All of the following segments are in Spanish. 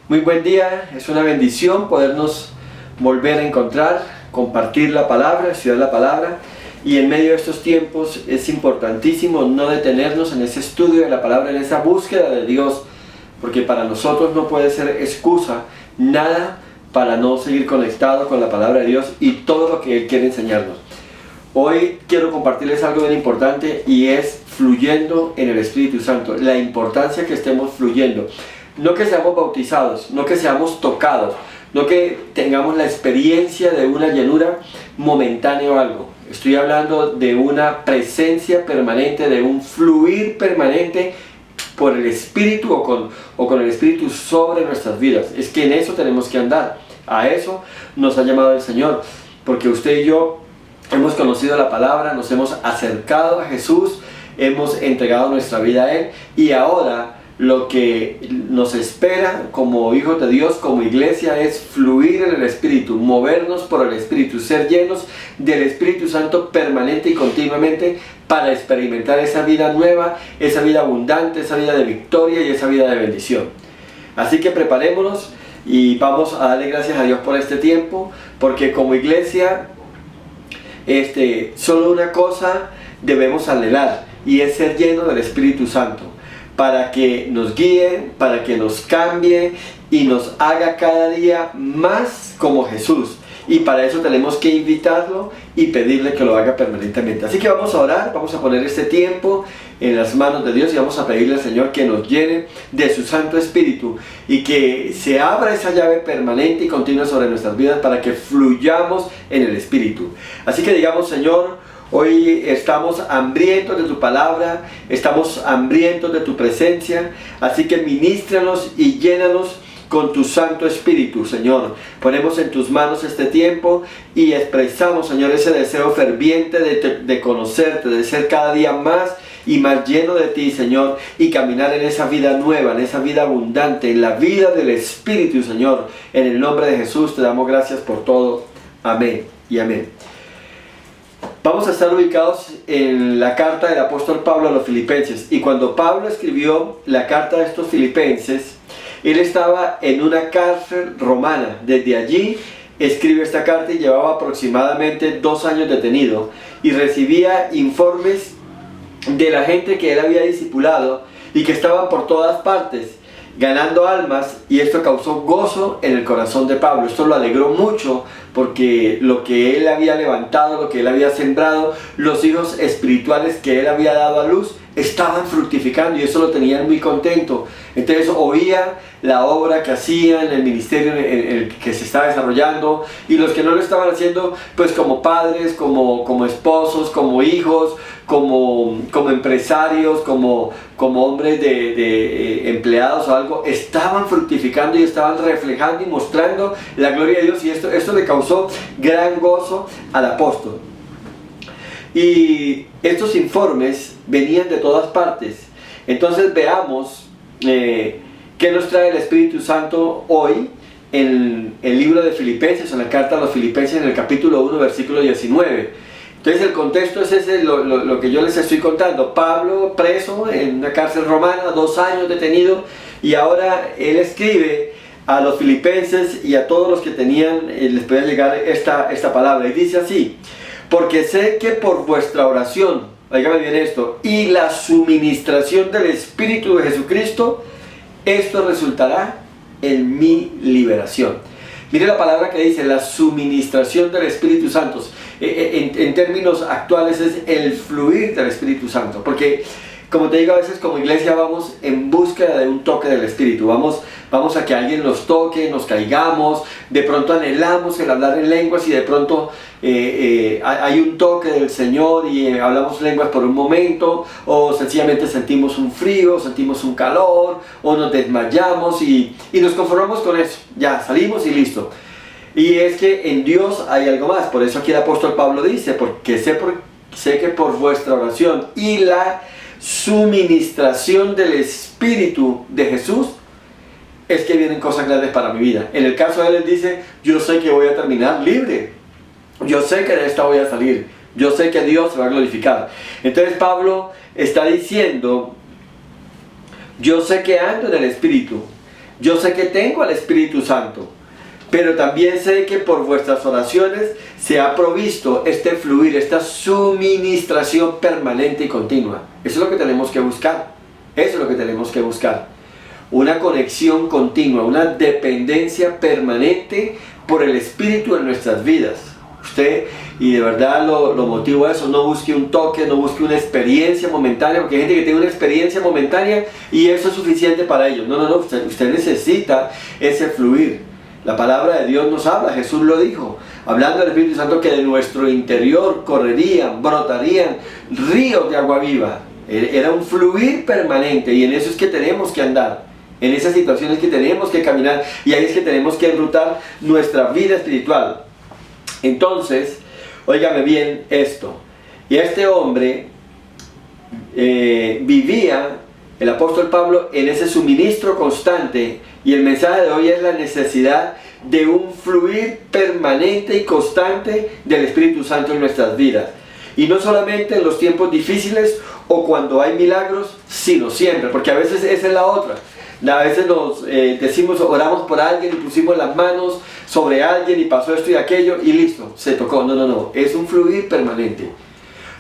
Muy buen día, es una bendición podernos volver a encontrar, compartir la palabra, estudiar la palabra, y en medio de estos tiempos es importantísimo no detenernos en ese estudio de la palabra, en esa búsqueda de Dios, porque para nosotros no puede ser excusa nada para no seguir conectado con la palabra de Dios y todo lo que Él quiere enseñarnos. Hoy quiero compartirles algo bien importante y es fluyendo en el Espíritu Santo, la importancia que estemos fluyendo. No que seamos bautizados, no que seamos tocados, no que tengamos la experiencia de una llenura momentánea o algo. Estoy hablando de una presencia permanente, de un fluir permanente por el Espíritu o con el Espíritu sobre nuestras vidas. Es que en eso tenemos que andar. A eso nos ha llamado el Señor, porque usted y yo hemos conocido la palabra, nos hemos acercado a Jesús, hemos entregado nuestra vida a Él, y ahora lo que nos espera como hijos de Dios, como iglesia, es fluir en el Espíritu, movernos por el Espíritu, ser llenos del Espíritu Santo permanente y continuamente para experimentar esa vida nueva, esa vida abundante, esa vida de victoria y esa vida de bendición. Así que preparémonos y vamos a darle gracias a Dios por este tiempo, porque como iglesia solo una cosa debemos anhelar, y es ser llenos del Espíritu Santo, para que nos guíe, para que nos cambie y nos haga cada día más como Jesús. Y para eso tenemos que invitarlo y pedirle que lo haga permanentemente. Así que vamos a orar, vamos a poner este tiempo en las manos de Dios y vamos a pedirle al Señor que nos llene de su Santo Espíritu y que se abra esa llave permanente y continua sobre nuestras vidas para que fluyamos en el Espíritu. Así que digamos: Señor, hoy estamos hambrientos de tu palabra, estamos hambrientos de tu presencia, así que ministranos y llénanos con tu Santo Espíritu, Señor. Ponemos en tus manos este tiempo y expresamos, Señor, ese deseo ferviente de conocerte, de ser cada día más y más lleno de ti, Señor, y caminar en esa vida nueva, en esa vida abundante, en la vida del Espíritu, Señor. En el nombre de Jesús te damos gracias por todo. Amén y amén. Vamos a estar ubicados en la carta del apóstol Pablo a los filipenses. Y cuando Pablo escribió la carta a estos filipenses, él estaba en una cárcel romana. Desde allí escribe esta carta y llevaba aproximadamente 2 años detenido. Y recibía informes de la gente que él había discipulado y que estaban por todas partes ganando almas, y esto causó gozo en el corazón de Pablo. Esto lo alegró mucho, porque lo que él había levantado, lo que él había sembrado, los hijos espirituales que él había dado a luz, estaban fructificando, y eso lo tenían muy contento. Entonces oía la obra que hacían, el ministerio en el que se estaba desarrollando, y los que no lo estaban haciendo, pues como padres, como esposos, como hijos, como empresarios, como hombres de empleados o algo, estaban fructificando y estaban reflejando y mostrando la gloria de Dios, y esto le causó gran gozo al apóstol. Y estos informes venían de todas partes. Entonces veamos qué nos trae el Espíritu Santo hoy en el libro de Filipenses, en la carta a los Filipenses, en el capítulo 1, versículo 19. Entonces el contexto es ese, lo que yo les estoy contando. Pablo preso en una cárcel romana, 2 años detenido, y ahora él escribe a los filipenses y a todos los que tenían, les podía llegar esta palabra, y dice así: porque sé que por vuestra oración, oígame bien esto, y la suministración del Espíritu de Jesucristo, esto resultará en mi liberación. Mire la palabra que dice, la suministración del Espíritu Santo. En términos actuales es el fluir del Espíritu Santo, porque como te digo, a veces como iglesia vamos en búsqueda de un toque del Espíritu, vamos a que alguien nos toque, nos caigamos, de pronto anhelamos el hablar en lenguas, y de pronto hay un toque del Señor y hablamos lenguas por un momento, o sencillamente sentimos un frío, sentimos un calor, o nos desmayamos y nos conformamos con eso, ya salimos y listo. Y es que en Dios hay algo más. Por eso aquí el apóstol Pablo dice: porque sé que por vuestra oración y la suministración del Espíritu de Jesús es que vienen cosas grandes para mi vida. En el caso de él dice: yo sé que voy a terminar libre, yo sé que de esta voy a salir, yo sé que Dios se va a glorificar. Entonces Pablo está diciendo: yo sé que ando en el Espíritu, Yo sé que tengo al Espíritu Santo, pero también sé que por vuestras oraciones se ha provisto este fluir, esta suministración permanente y continua. Eso es lo que tenemos que buscar. Eso es lo que tenemos que buscar. Una conexión continua, una dependencia permanente por el Espíritu en nuestras vidas. Usted, y de verdad lo motivo a eso, no busque un toque, no busque una experiencia momentánea, porque hay gente que tiene una experiencia momentánea y eso es suficiente para ellos. No, usted necesita ese fluir. La palabra de Dios nos habla, Jesús lo dijo, hablando del Espíritu Santo, que de nuestro interior correrían, brotarían ríos de agua viva. Era un fluir permanente y en eso es que tenemos que andar. En esas situaciones que tenemos que caminar y ahí es que tenemos que enrutar nuestra vida espiritual. Entonces, óigame bien esto. Y este hombre vivía, el apóstol Pablo, en ese suministro constante, y el mensaje de hoy es la necesidad de un fluir permanente y constante del Espíritu Santo en nuestras vidas. Y no solamente en los tiempos difíciles o cuando hay milagros, sino siempre, porque a veces esa es la otra. A veces nos decimos, oramos por alguien y pusimos las manos sobre alguien y pasó esto y aquello y listo, se tocó. No, es un fluir permanente.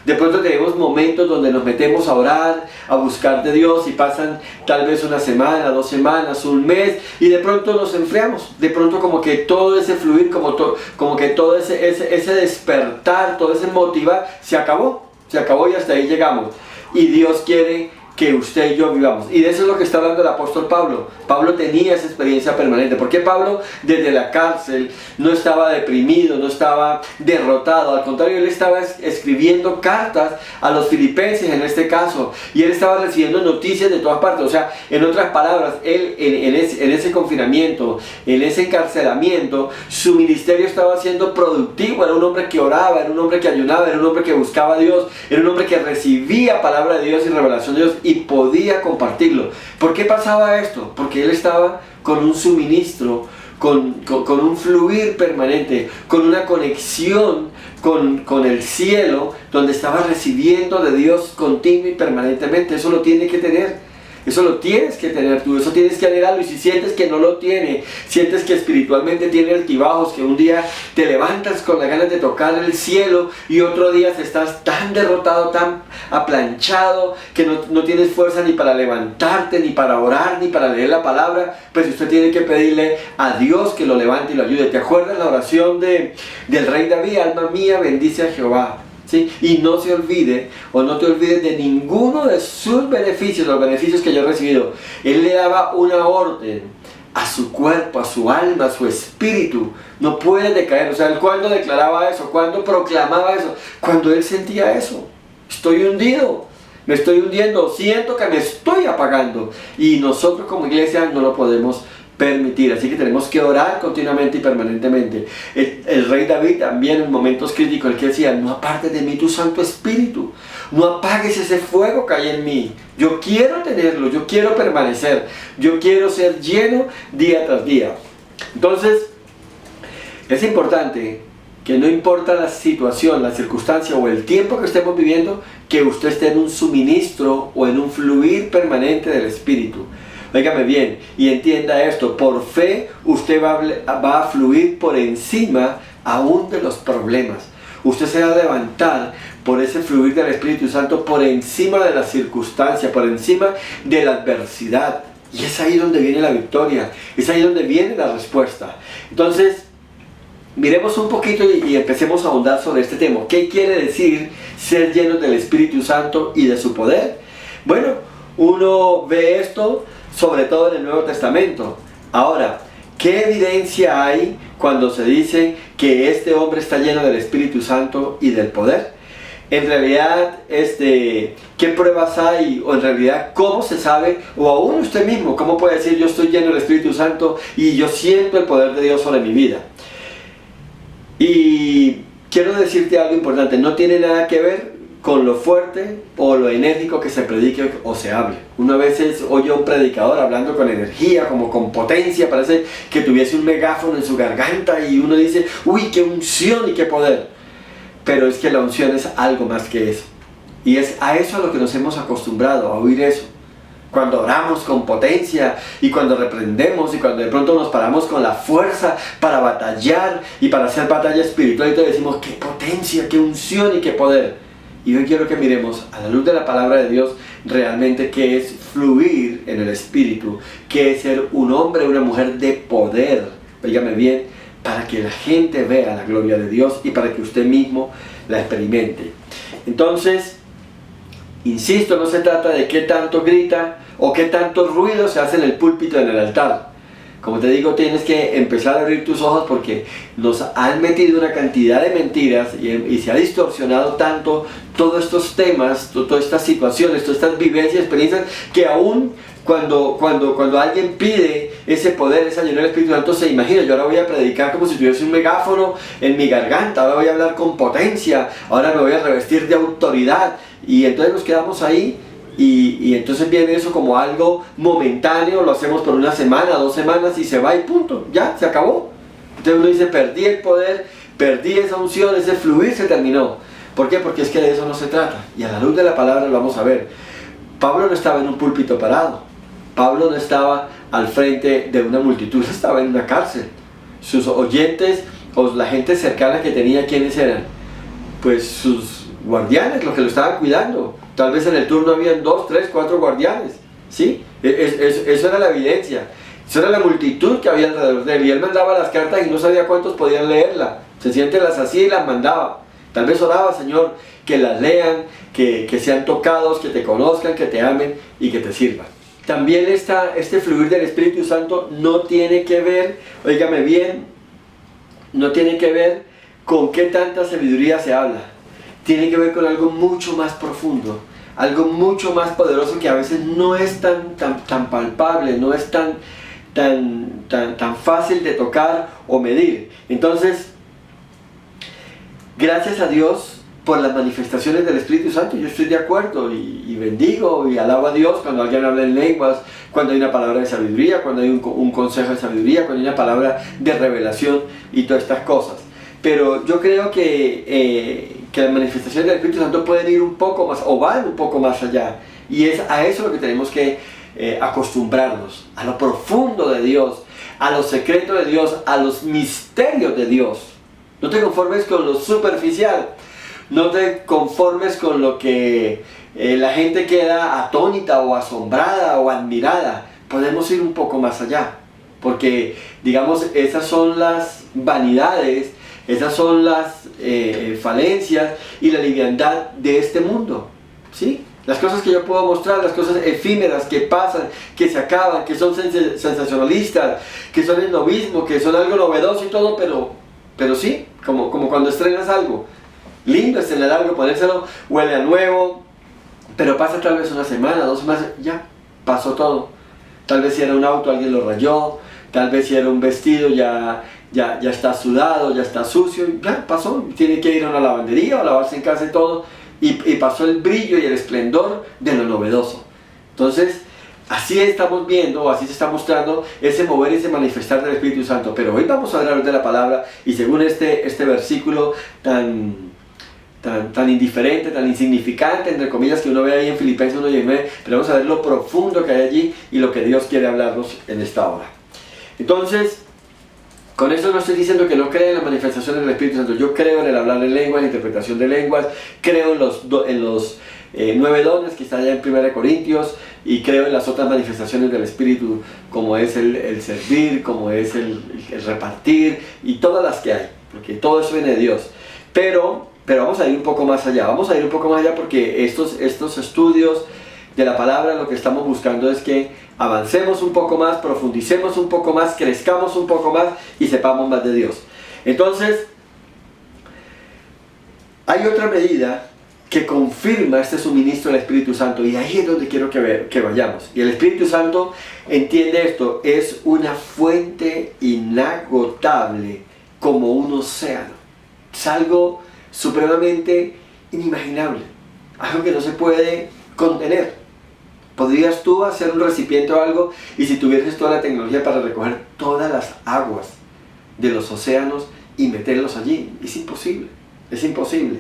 De pronto tenemos momentos donde nos metemos a orar, a buscar de Dios y pasan tal vez una semana, 2 semanas, un mes y de pronto nos enfriamos. De pronto como que todo ese fluir, como que todo ese despertar, todo ese motivar se acabó y hasta ahí llegamos. Y Dios quiere que usted y yo vivamos. Y de eso es lo que está hablando el apóstol Pablo. Pablo tenía esa experiencia permanente. Porque Pablo desde la cárcel no estaba deprimido, no estaba derrotado. Al contrario, él estaba escribiendo cartas a los filipenses en este caso. Y él estaba recibiendo noticias de todas partes. O sea, en otras palabras, él en ese confinamiento, en ese encarcelamiento, su ministerio estaba siendo productivo. Era un hombre que oraba, era un hombre que ayunaba, era un hombre que buscaba a Dios, era un hombre que recibía palabra de Dios y revelación de Dios y podía compartirlo. ¿Por qué pasaba esto? Porque él estaba con un suministro, con un fluir permanente, con una conexión con el cielo, donde estaba recibiendo de Dios continua y permanentemente. Eso lo tiene que tener. Eso lo tienes que tener tú, eso tienes que anhelarlo. Y si sientes que no lo tiene, sientes que espiritualmente tiene altibajos, que un día te levantas con las ganas de tocar el cielo y otro día estás tan derrotado, tan aplanchado, que no tienes fuerza ni para levantarte, ni para orar, ni para leer la palabra, pues usted tiene que pedirle a Dios que lo levante y lo ayude. ¿Te acuerdas la oración del rey David? Alma mía, bendice a Jehová. ¿Sí? Y no se olvide o no te olvides de ninguno de sus beneficios, los beneficios que yo he recibido. Él le daba una orden a su cuerpo, a su alma, a su espíritu. No puede decaer. O sea, él cuando declaraba eso, cuando proclamaba eso, cuando él sentía eso. Estoy hundido, me estoy hundiendo, siento que me estoy apagando. Y nosotros como iglesia no lo podemos permitir, así que tenemos que orar continuamente y permanentemente. El rey David también en momentos críticos, el que decía, no apartes de mí tu Santo Espíritu, no apagues ese fuego que hay en mí. Yo quiero tenerlo, yo quiero permanecer, yo quiero ser lleno día tras día. Entonces, es importante que no importa la situación, la circunstancia o el tiempo que estemos viviendo, que usted esté en un suministro o en un fluir permanente del Espíritu. Óigame bien y entienda esto, por fe usted va a fluir por encima aún de los problemas. Usted se va a levantar por ese fluir del Espíritu Santo por encima de la circunstancia, por encima de la adversidad. Y es ahí donde viene la victoria, es ahí donde viene la respuesta. Entonces, miremos un poquito y empecemos a ahondar sobre este tema. ¿Qué quiere decir ser llenos del Espíritu Santo y de su poder? Bueno, uno ve esto sobre todo en el Nuevo Testamento. Ahora, ¿qué evidencia hay cuando se dice que este hombre está lleno del Espíritu Santo y del poder? En realidad, ¿qué pruebas hay? O en realidad, ¿cómo se sabe? O aún usted mismo, ¿cómo puede decir yo estoy lleno del Espíritu Santo y yo siento el poder de Dios sobre mi vida? Y quiero decirte algo importante, no tiene nada que ver con lo fuerte o lo enérgico que se predique o se hable. Uno a veces oye a un predicador hablando con energía, como con potencia, parece que tuviese un megáfono en su garganta y uno dice, uy, qué unción y qué poder. Pero es que la unción es algo más que eso. Y es a eso a lo que nos hemos acostumbrado, a oír eso. cuando oramos con potencia y cuando reprendemos y cuando de pronto nos paramos con la fuerza para batallar y para hacer batalla espiritual y te decimos qué potencia, qué unción y qué poder. Y hoy quiero que miremos a la luz de la palabra de Dios realmente qué es fluir en el Espíritu, qué es ser un hombre o una mujer de poder, óigame bien, para que la gente vea la gloria de Dios y para que usted mismo la experimente. Entonces, insisto, no se trata de qué tanto grita o qué tanto ruido se hace en el púlpito, en el altar. Como te digo, tienes que empezar a abrir tus ojos porque nos han metido una cantidad de mentiras y se ha distorsionado tanto todos estos temas, todas estas situaciones, todas estas vivencias, experiencias, que aún cuando alguien pide ese poder, esa llenura del Espíritu Santo, se imagina, yo ahora voy a predicar como si tuviese un megáfono en mi garganta, ahora voy a hablar con potencia, ahora me voy a revestir de autoridad, y entonces nos quedamos ahí. Y entonces viene eso como algo momentáneo, lo hacemos por una semana, 2 semanas y se va y punto, ya, se acabó. Entonces uno dice, perdí el poder, perdí esa unción, ese fluir se terminó. ¿Por qué? Porque es que de eso no se trata. Y a la luz de la palabra lo vamos a ver. Pablo no estaba en un púlpito parado. Pablo no estaba al frente de una multitud, estaba en una cárcel. Sus oyentes o la gente cercana que tenía, ¿quiénes eran? Pues sus guardianes, los que lo estaban cuidando. Tal vez en el turno habían 2, 3, 4 guardianes, ¿sí? Eso era la evidencia. Eso era la multitud que había alrededor de él. Y él mandaba las cartas y no sabía cuántos podían leerla. Sencillamente las hacía y las mandaba. Tal vez oraba, Señor, que las lean, que sean tocados, que te conozcan, que te amen y que te sirvan. También este fluir del Espíritu Santo no tiene que ver, óigame bien, no tiene que ver con qué tanta sabiduría se habla. Tiene que ver con algo mucho más profundo, algo mucho más poderoso que a veces no es tan palpable, no es tan fácil de tocar o medir. Entonces, gracias a Dios por las manifestaciones del Espíritu Santo, yo estoy de acuerdo y bendigo y alabo a Dios cuando alguien habla en lenguas, cuando hay una palabra de sabiduría, cuando hay un consejo de sabiduría, cuando hay una palabra de revelación y todas estas cosas. Pero yo creo que las manifestaciones del Espíritu Santo pueden ir un poco más, o van un poco más allá. Y es a eso lo que tenemos que acostumbrarnos, a lo profundo de Dios, a lo secreto de Dios, a los misterios de Dios. No te conformes con lo superficial, no te conformes con lo que la gente queda atónita o asombrada o admirada. Podemos ir un poco más allá, porque digamos esas son las vanidades, esas son las falencias y la liviandad de este mundo, ¿sí? Las cosas que yo puedo mostrar, las cosas efímeras que pasan, que se acaban, que son sensacionalistas, que son el novismo, que son algo novedoso y todo, pero sí, como cuando estrenas algo. Lindo estrenar algo, ponérselo, huele a nuevo, pero pasa tal vez una semana, 2 semanas, ya, pasó todo. Tal vez si era un auto, alguien lo rayó, tal vez si era un vestido, ya está sudado, ya está sucio, ya pasó, tiene que ir a una lavandería o lavarse en casa y todo, y pasó el brillo y el esplendor de lo novedoso. Entonces, así estamos viendo, o así se está mostrando ese mover y ese manifestar del Espíritu Santo. Pero hoy vamos a hablar de la palabra, y según este versículo tan indiferente, tan insignificante, entre comillas, que uno ve ahí en Filipenses 1:19, pero vamos a ver lo profundo que hay allí y lo que Dios quiere hablarnos en esta hora. Entonces, con esto no estoy diciendo que no creo en las manifestaciones del Espíritu Santo. Yo creo en el hablar en lenguas, en la interpretación de lenguas, creo en los 9 dones que están allá en 1 Corintios, y creo en las otras manifestaciones del Espíritu, como es el servir, como es el repartir, y todas las que hay, porque todo eso viene de Dios. Pero vamos a ir un poco más allá, porque estos estudios de la palabra, lo que estamos buscando es que avancemos un poco más, profundicemos un poco más, crezcamos un poco más y sepamos más de Dios. Entonces, hay otra medida que confirma este suministro del Espíritu Santo, y ahí es donde quiero que vayamos. Y el Espíritu Santo entiende esto, es una fuente inagotable como un océano. Es algo supremamente inimaginable, algo que no se puede contener. ¿Podrías tú hacer un recipiente o algo, y si tuvieras toda la tecnología para recoger todas las aguas de los océanos y meterlos allí? Es imposible, es imposible.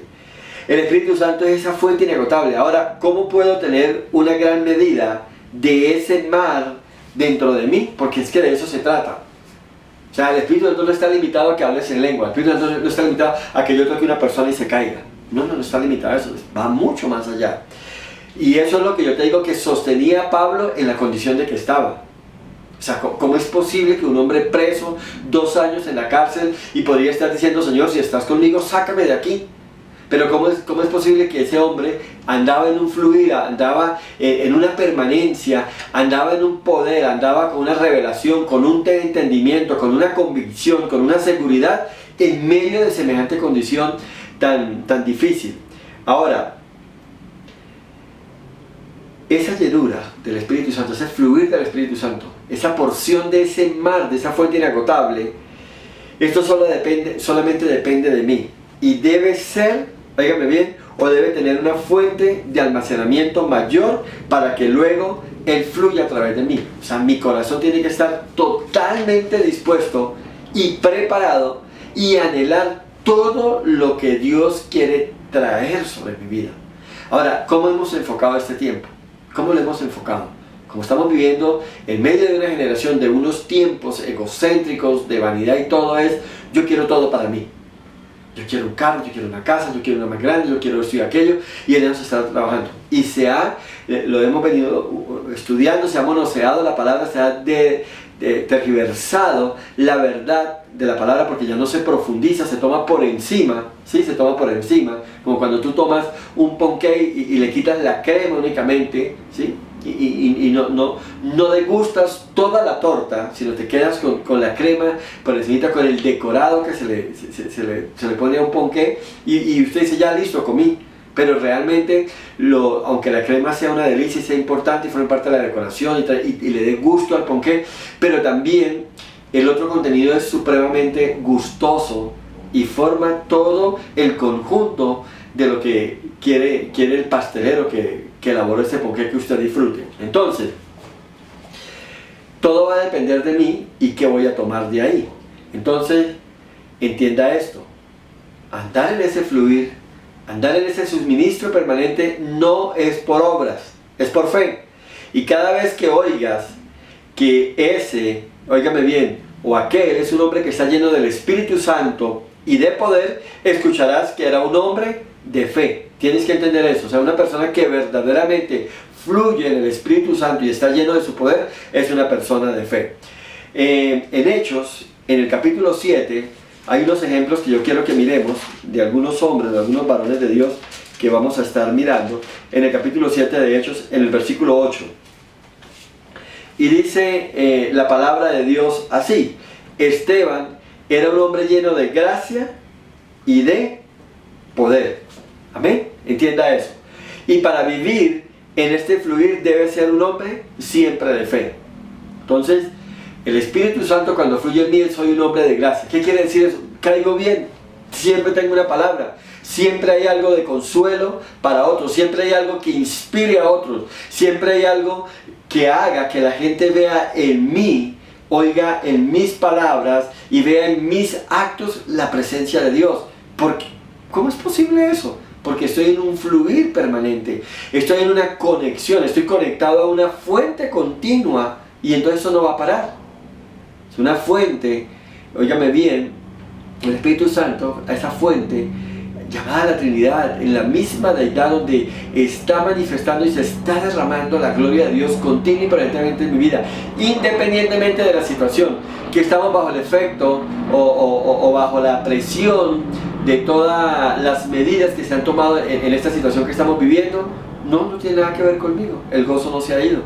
El Espíritu Santo es esa fuente inagotable. Ahora, ¿cómo puedo tener una gran medida de ese mar dentro de mí, porque es que de eso se trata. O sea, el Espíritu Santo no está limitado a que hables en lengua, el Espíritu Santo no está limitado a que yo toque a una persona y se caiga. No está limitado a eso, va mucho más allá. Y eso es lo que yo te digo que sostenía a Pablo en la condición de que estaba. O sea, ¿cómo es posible que un hombre preso 2 años en la cárcel y podría estar diciendo, Señor, si estás conmigo, sácame de aquí? Pero ¿cómo es posible que ese hombre andaba en un fluir, andaba en una permanencia, andaba en un poder, andaba con una revelación, con un entendimiento, con una convicción, con una seguridad en medio de semejante condición tan difícil? Ahora, esa llenura del Espíritu Santo, ese fluir del Espíritu Santo, esa porción de ese mar, de esa fuente inagotable, esto solamente depende de mí. Y debe ser, óigame bien, o debe tener una fuente de almacenamiento mayor para que luego Él fluya a través de mí. O sea, mi corazón tiene que estar totalmente dispuesto y preparado y anhelar todo lo que Dios quiere traer sobre mi vida. Ahora, ¿cómo hemos enfocado este tiempo? ¿Cómo lo hemos enfocado? Como estamos viviendo en medio de una generación de unos tiempos egocéntricos, de vanidad y todo es, yo quiero todo para mí. Yo quiero un carro, yo quiero una casa, yo quiero una más grande, yo quiero esto y aquello, y en eso se está trabajando. Y lo hemos venido estudiando, se ha manoseado la palabra, se ha tergiversado la verdad de la palabra, porque ya no se profundiza, se toma por encima, ¿sí? Se toma por encima, como cuando tú tomas un ponqué y le quitas la crema únicamente, ¿sí? Y no degustas toda la torta, sino te quedas con la crema por encima, con el decorado que se le pone a un ponqué, y usted dice, ya listo, comí. Pero realmente, aunque la crema sea una delicia y sea importante y forme parte de la decoración y le dé gusto al ponqué, pero también el otro contenido es supremamente gustoso y forma todo el conjunto de lo que quiere el pastelero que elabore ese ponqué que usted disfrute. Entonces, todo va a depender de mí y qué voy a tomar de ahí. Entonces, entienda esto: andar en ese fluir, andar en ese suministro permanente no es por obras, es por fe. Y cada vez que oigas que ese, óigame bien, o aquel es un hombre que está lleno del Espíritu Santo y de poder, escucharás que era un hombre de fe. Tienes que entender eso. O sea, una persona que verdaderamente fluye en el Espíritu Santo y está lleno de su poder, es una persona de fe. En Hechos, en el capítulo 7, hay unos ejemplos que yo quiero que miremos de algunos hombres, de algunos varones de Dios que vamos a estar mirando en el capítulo 7 de Hechos, en el versículo 8. Y dice la palabra de Dios así: Esteban era un hombre lleno de gracia y de poder. Amén. Entienda eso. Y para vivir en este fluir debe ser un hombre siempre de fe. Entonces, el Espíritu Santo, cuando fluye en mí, soy un hombre de gracia. ¿Qué quiere decir eso? Caigo bien, siempre tengo una palabra, siempre hay algo de consuelo para otros, siempre hay algo que inspire a otros, siempre hay algo que haga que la gente vea en mí, oiga en mis palabras y vea en mis actos la presencia de Dios. Porque, ¿cómo es posible eso? Porque estoy en un fluir permanente, estoy en una conexión, estoy conectado a una fuente continua, y entonces eso no va a parar. Es una fuente, óigame bien, el Espíritu Santo, a esa fuente llamada la Trinidad, en la misma deidad donde está manifestando y se está derramando la gloria de Dios continua y permanentemente en mi vida, independientemente de la situación, que estamos bajo el efecto o bajo la presión de todas las medidas que se han tomado en esta situación que estamos viviendo. No tiene nada que ver conmigo. El gozo no se ha ido,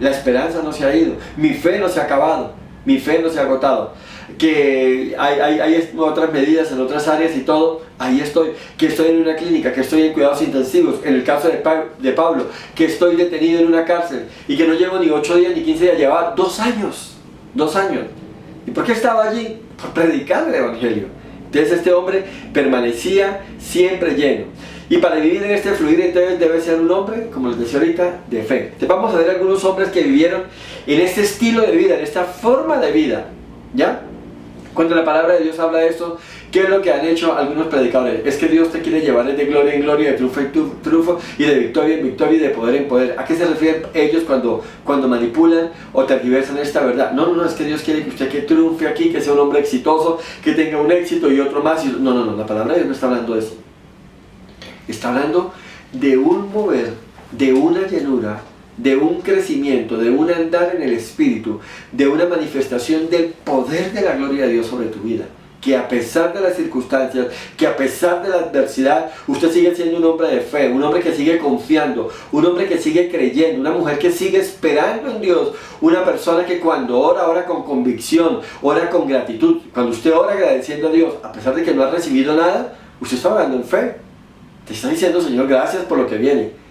la esperanza no se ha ido, mi fe no se ha acabado, mi fe no se ha agotado. Que hay otras medidas en otras áreas y todo, ahí estoy. Que estoy en una clínica, que estoy en cuidados intensivos, en el caso de Pablo, que estoy detenido en una cárcel y que no llevo ni 8 días ni 15 días, llevaba 2 años. 2 años. ¿Y por qué estaba allí? Por predicar el Evangelio. Entonces este hombre permanecía siempre lleno. Y para vivir en este fluir, entonces debe ser un hombre, como les decía ahorita, de fe. Entonces vamos a ver algunos hombres que vivieron en este estilo de vida, en esta forma de vida, ¿ya? Cuando la palabra de Dios habla de esto, ¿qué es lo que han hecho algunos predicadores? Es que Dios te quiere llevar de gloria en gloria, de triunfo en triunfo y de victoria en victoria y de poder en poder. ¿A qué se refieren ellos cuando manipulan o tergiversan esta verdad? No, es que Dios quiere que usted que triunfe aquí, que sea un hombre exitoso, que tenga un éxito y otro más. No, la palabra de Dios no está hablando de eso. Está hablando de un mover, de una llenura, de un crecimiento, de un andar en el Espíritu, de una manifestación del poder de la gloria de Dios sobre tu vida. Que a pesar de las circunstancias, que a pesar de la adversidad, usted sigue siendo un hombre de fe, un hombre que sigue confiando, un hombre que sigue creyendo, una mujer que sigue esperando en Dios, una persona que cuando ora con convicción, ora con gratitud. Cuando usted ora agradeciendo a Dios, a pesar de que no ha recibido nada, usted está orando en fe. Te está diciendo, Señor, gracias por lo que viene.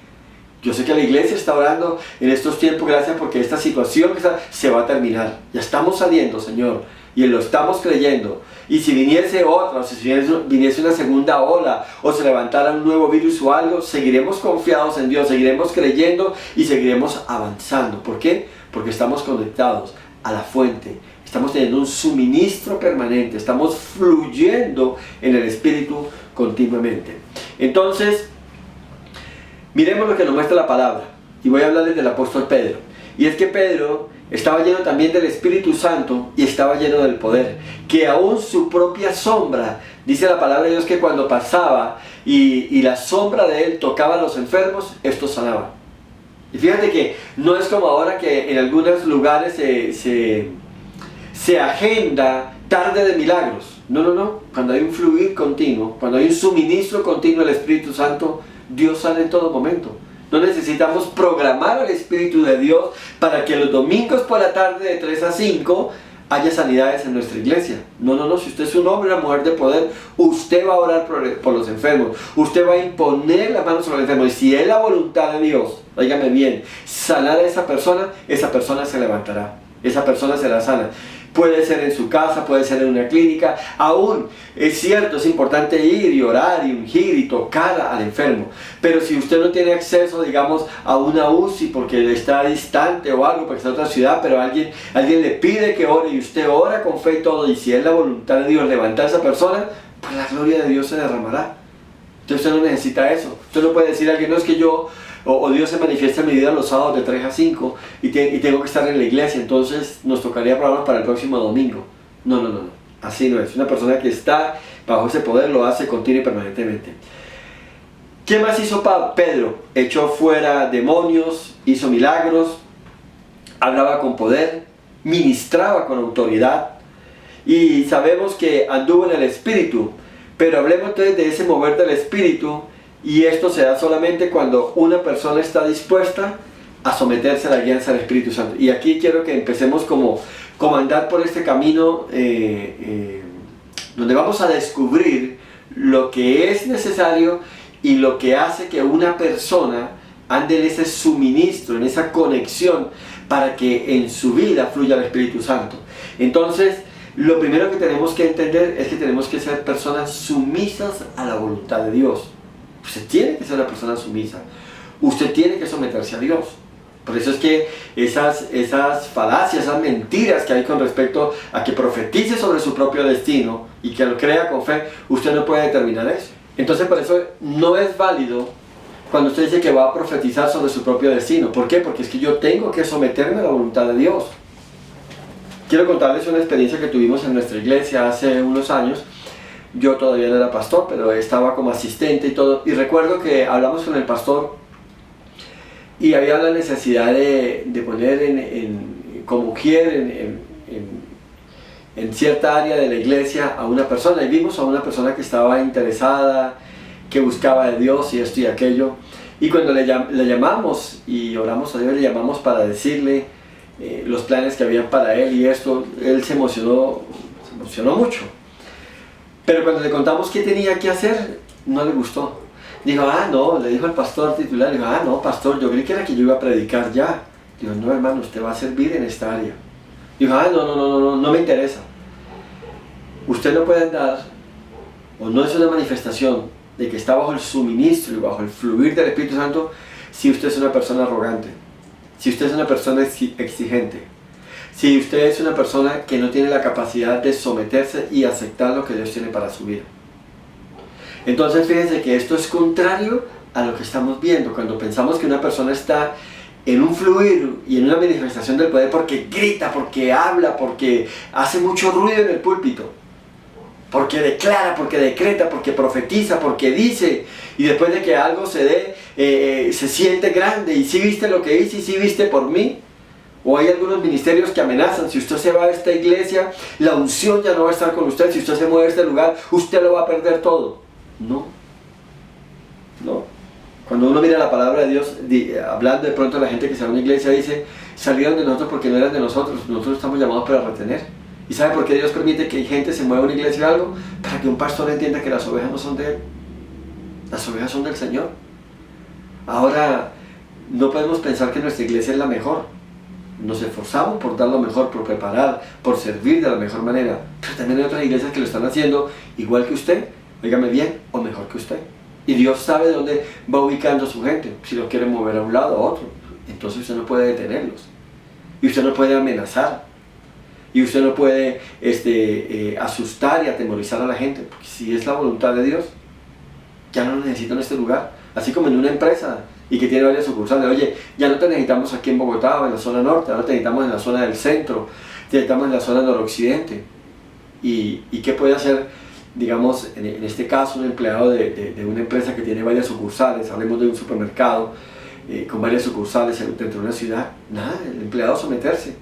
Yo sé que la iglesia está orando en estos tiempos, gracias porque esta situación se va a terminar. Ya estamos saliendo, Señor, y lo estamos creyendo. Y si viniese otra, o si viniese una segunda ola, o se levantara un nuevo virus o algo, seguiremos confiados en Dios, seguiremos creyendo y seguiremos avanzando. ¿Por qué? Porque estamos conectados a la fuente. Estamos teniendo un suministro permanente, estamos fluyendo en el Espíritu continuamente. Entonces, miremos lo que nos muestra la palabra, y voy a hablarles del apóstol Pedro. Y es que Pedro estaba lleno también del Espíritu Santo y estaba lleno del poder, que aún su propia sombra, dice la palabra de Dios, que cuando pasaba y la sombra de él tocaba a los enfermos, estos sanaban. Y fíjate que no es como ahora que en algunos lugares se agenda tarde de milagros. No. Cuando hay un fluir continuo, cuando hay un suministro continuo del Espíritu Santo, Dios sale en todo momento. No necesitamos programar al Espíritu de Dios para que los domingos por la tarde de 3 a 5 haya sanidades en nuestra iglesia. No. Si usted es un hombre o una mujer de poder, usted va a orar por los enfermos. Usted va a imponer las manos sobre el enfermo. Y si es la voluntad de Dios, óigame bien, sanar a esa persona se levantará. Esa persona será sana. Puede ser en su casa, puede ser en una clínica. Aún es cierto, es importante ir y orar y ungir y tocar al enfermo. Pero si usted no tiene acceso, digamos, a una UCI porque está distante o algo, porque está en otra ciudad, pero alguien le pide que ore y usted ora con fe y todo, y si es la voluntad de Dios levantar a esa persona, pues la gloria de Dios se derramará. Entonces usted no necesita eso. Usted no puede decir a alguien, no es que yo... O Dios se manifiesta en mi vida los sábados de 3 a 5 y tengo que estar en la iglesia, entonces nos tocaría programar para el próximo domingo. No. Así no es. Una persona que está bajo ese poder lo hace continuo y permanentemente. ¿Qué más hizo Pedro? Echó fuera demonios, hizo milagros, hablaba con poder, ministraba con autoridad y sabemos que anduvo en el Espíritu. Pero hablemos entonces de ese mover del Espíritu. Y esto se da solamente cuando una persona está dispuesta a someterse a la guianza del Espíritu Santo. Y aquí quiero que empecemos como andar por este camino donde vamos a descubrir lo que es necesario y lo que hace que una persona ande en ese suministro, en esa conexión, para que en su vida fluya el Espíritu Santo. Entonces, lo primero que tenemos que entender es que tenemos que ser personas sumisas a la voluntad de Dios. Usted tiene que ser una persona sumisa. Usted tiene que someterse a Dios. Por eso es que esas falacias, esas mentiras que hay con respecto a que profetice sobre su propio destino y que lo crea con fe, usted no puede determinar eso. Entonces por eso no es válido cuando usted dice que va a profetizar sobre su propio destino. ¿Por qué? Porque es que yo tengo que someterme a la voluntad de Dios. Quiero contarles una experiencia que tuvimos en nuestra iglesia hace unos años. Yo todavía no era pastor, pero estaba como asistente y todo. Y recuerdo que hablamos con el pastor y había la necesidad de poner como quieren en cierta área de la iglesia a una persona. Y vimos a una persona que estaba interesada, que buscaba de Dios y esto y aquello. Y cuando le llamamos y oramos a Dios, le llamamos para decirle los planes que habían para él y esto, él se emocionó mucho. Pero cuando le contamos qué tenía que hacer, no le gustó. Dijo, no, le dijo al pastor titular, dijo, no, pastor, yo creí que era que yo iba a predicar ya. Dijo, no, hermano, usted va a servir en esta área. Dijo, no me interesa. Usted no puede andar, o no es una manifestación de que está bajo el suministro y bajo el fluir del Espíritu Santo, si usted es una persona arrogante, si usted es una persona exigente, si usted es una persona que no tiene la capacidad de someterse y aceptar lo que Dios tiene para su vida. Entonces fíjense que esto es contrario a lo que estamos viendo cuando pensamos que una persona está en un fluir y en una manifestación del poder porque grita, porque habla, porque hace mucho ruido en el púlpito, porque declara, porque decreta, porque profetiza, porque dice, y después de que algo se dé, se siente grande, y si viste lo que hice, y si viste por mí. O hay algunos ministerios que amenazan: si usted se va a esta iglesia, la unción ya no va a estar con usted, si usted se mueve a este lugar, usted lo va a perder todo. No, no. Cuando uno mira la palabra de Dios, hablando de pronto a la gente que se va a una iglesia, dice: salieron de nosotros porque no eran de nosotros, nosotros estamos llamados para retener. ¿Y sabe por qué Dios permite que gente se mueva a una iglesia o algo? Para que un pastor entienda que las ovejas no son de él, las ovejas son del Señor. Ahora, no podemos pensar que nuestra iglesia es la mejor. Nos esforzamos por dar lo mejor, por preparar, por servir de la mejor manera, pero también hay otras iglesias que lo están haciendo igual que usted, óigame bien, o mejor que usted. Y Dios sabe dónde va ubicando a su gente, si lo quiere mover a un lado o a otro. Entonces usted no puede detenerlos, y usted no puede amenazar, y usted no puede asustar y atemorizar a la gente, porque si es la voluntad de Dios, ya no lo necesito en este lugar. Así como en una empresa y que tiene varias sucursales: oye, ya no te necesitamos aquí en Bogotá o en la zona norte, ahora te necesitamos en la zona del centro, te necesitamos en la zona noroccidente. ¿Y qué puede hacer, digamos, en este caso, un empleado de una empresa que tiene varias sucursales? Hablemos de un supermercado con varias sucursales dentro de una ciudad. Nada, el empleado someterse.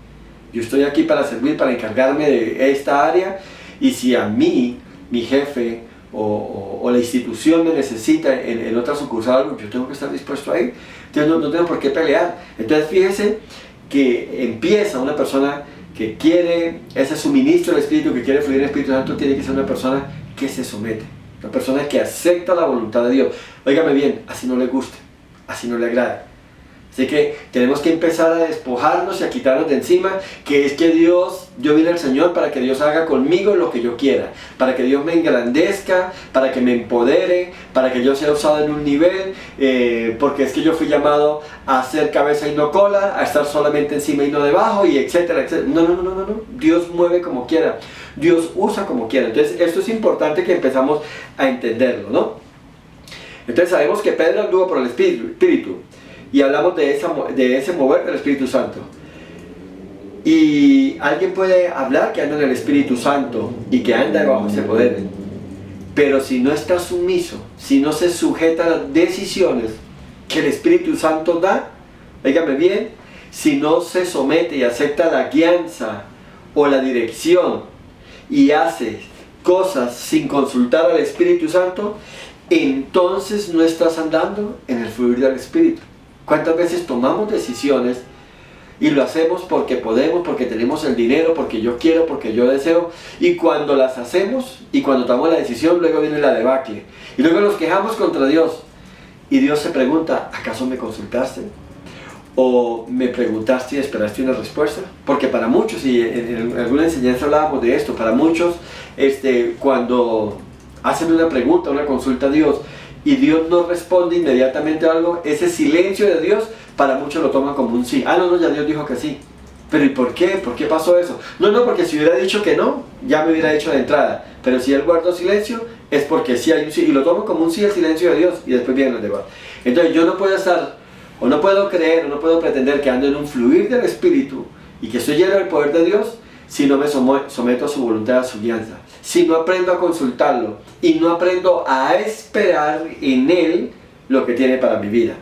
Yo estoy aquí para servir, para encargarme de esta área, y si a mí, mi jefe o la institución me necesita en otra sucursal, yo tengo que estar dispuesto a ir. Entonces no tengo por qué pelear. Entonces fíjese que empieza una persona que quiere ese suministro del Espíritu, que quiere fluir en el Espíritu Santo, tiene que ser una persona que se somete, una persona que acepta la voluntad de Dios. Óigame bien, así no le guste, así no le agrade. Así que tenemos que empezar a despojarnos y a quitarnos de encima, que es que yo vine al Señor para que Dios haga conmigo lo que yo quiera, para que Dios me engrandezca, para que me empodere, para que yo sea usado en un nivel, porque es que yo fui llamado a ser cabeza y no cola, a estar solamente encima y no debajo, y etcétera, etcétera. No. Dios mueve como quiera, Dios usa como quiera. Entonces esto es importante que empezamos a entenderlo, ¿no? Entonces sabemos que Pedro anduvo por el Espíritu. Y hablamos de ese mover del Espíritu Santo. Y alguien puede hablar que anda en el Espíritu Santo y que anda bajo ese poder, pero si no está sumiso, si no se sujeta a las decisiones que el Espíritu Santo da, óigame bien, si no se somete y acepta la guianza o la dirección y hace cosas sin consultar al Espíritu Santo, entonces no estás andando en el fluir del Espíritu. ¿Cuántas veces tomamos decisiones y lo hacemos porque podemos, porque tenemos el dinero, porque yo quiero, porque yo deseo? Y cuando las hacemos y cuando tomamos la decisión, luego viene la debacle. Y luego nos quejamos contra Dios. Y Dios se pregunta: ¿acaso me consultaste? ¿O me preguntaste y esperaste una respuesta? Porque para muchos, y en alguna enseñanza hablábamos de esto, para muchos, cuando hacen una pregunta, una consulta a Dios, y Dios no responde inmediatamente a algo, ese silencio de Dios para muchos lo toman como un sí. No, ya Dios dijo que sí. Pero ¿y por qué? ¿Por qué pasó eso? No, porque si hubiera dicho que no, ya me hubiera dicho de entrada. Pero si Él guardó silencio, es porque sí hay un sí. Y lo tomo como un sí, el silencio de Dios, y después vienen los debates. Entonces yo no puedo estar, o no puedo creer, o no puedo pretender que ando en un fluir del Espíritu y que estoy lleno del poder de Dios, si no me someto a su voluntad, a su guianza. Si no aprendo a consultarlo y no aprendo a esperar en Él lo que tiene para mi vida.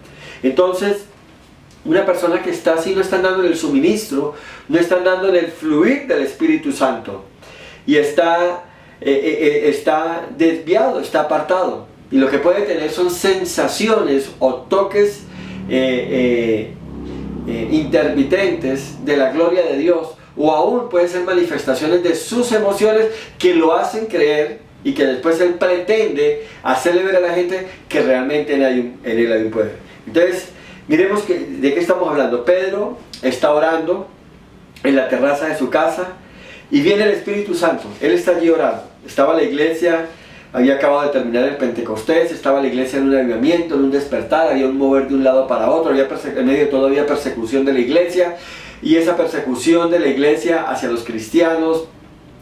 Entonces, una persona que está así no está andando en el suministro, no está andando en el fluir del Espíritu Santo. Y está desviado, está apartado. Y lo que puede tener son sensaciones o toques intermitentes de la gloria de Dios, o aún pueden ser manifestaciones de sus emociones que lo hacen creer, y que después él pretende hacerle ver a la gente que realmente en él hay un poder. Entonces, miremos de qué estamos hablando. Pedro está orando en la terraza de su casa y viene el Espíritu Santo. Él está allí orando. Estaba la iglesia, había acabado de terminar el Pentecostés, estaba la iglesia en un avivamiento, en un despertar, había un mover de un lado para otro, en medio de todo había persecución de la iglesia, y esa persecución de la iglesia hacia los cristianos,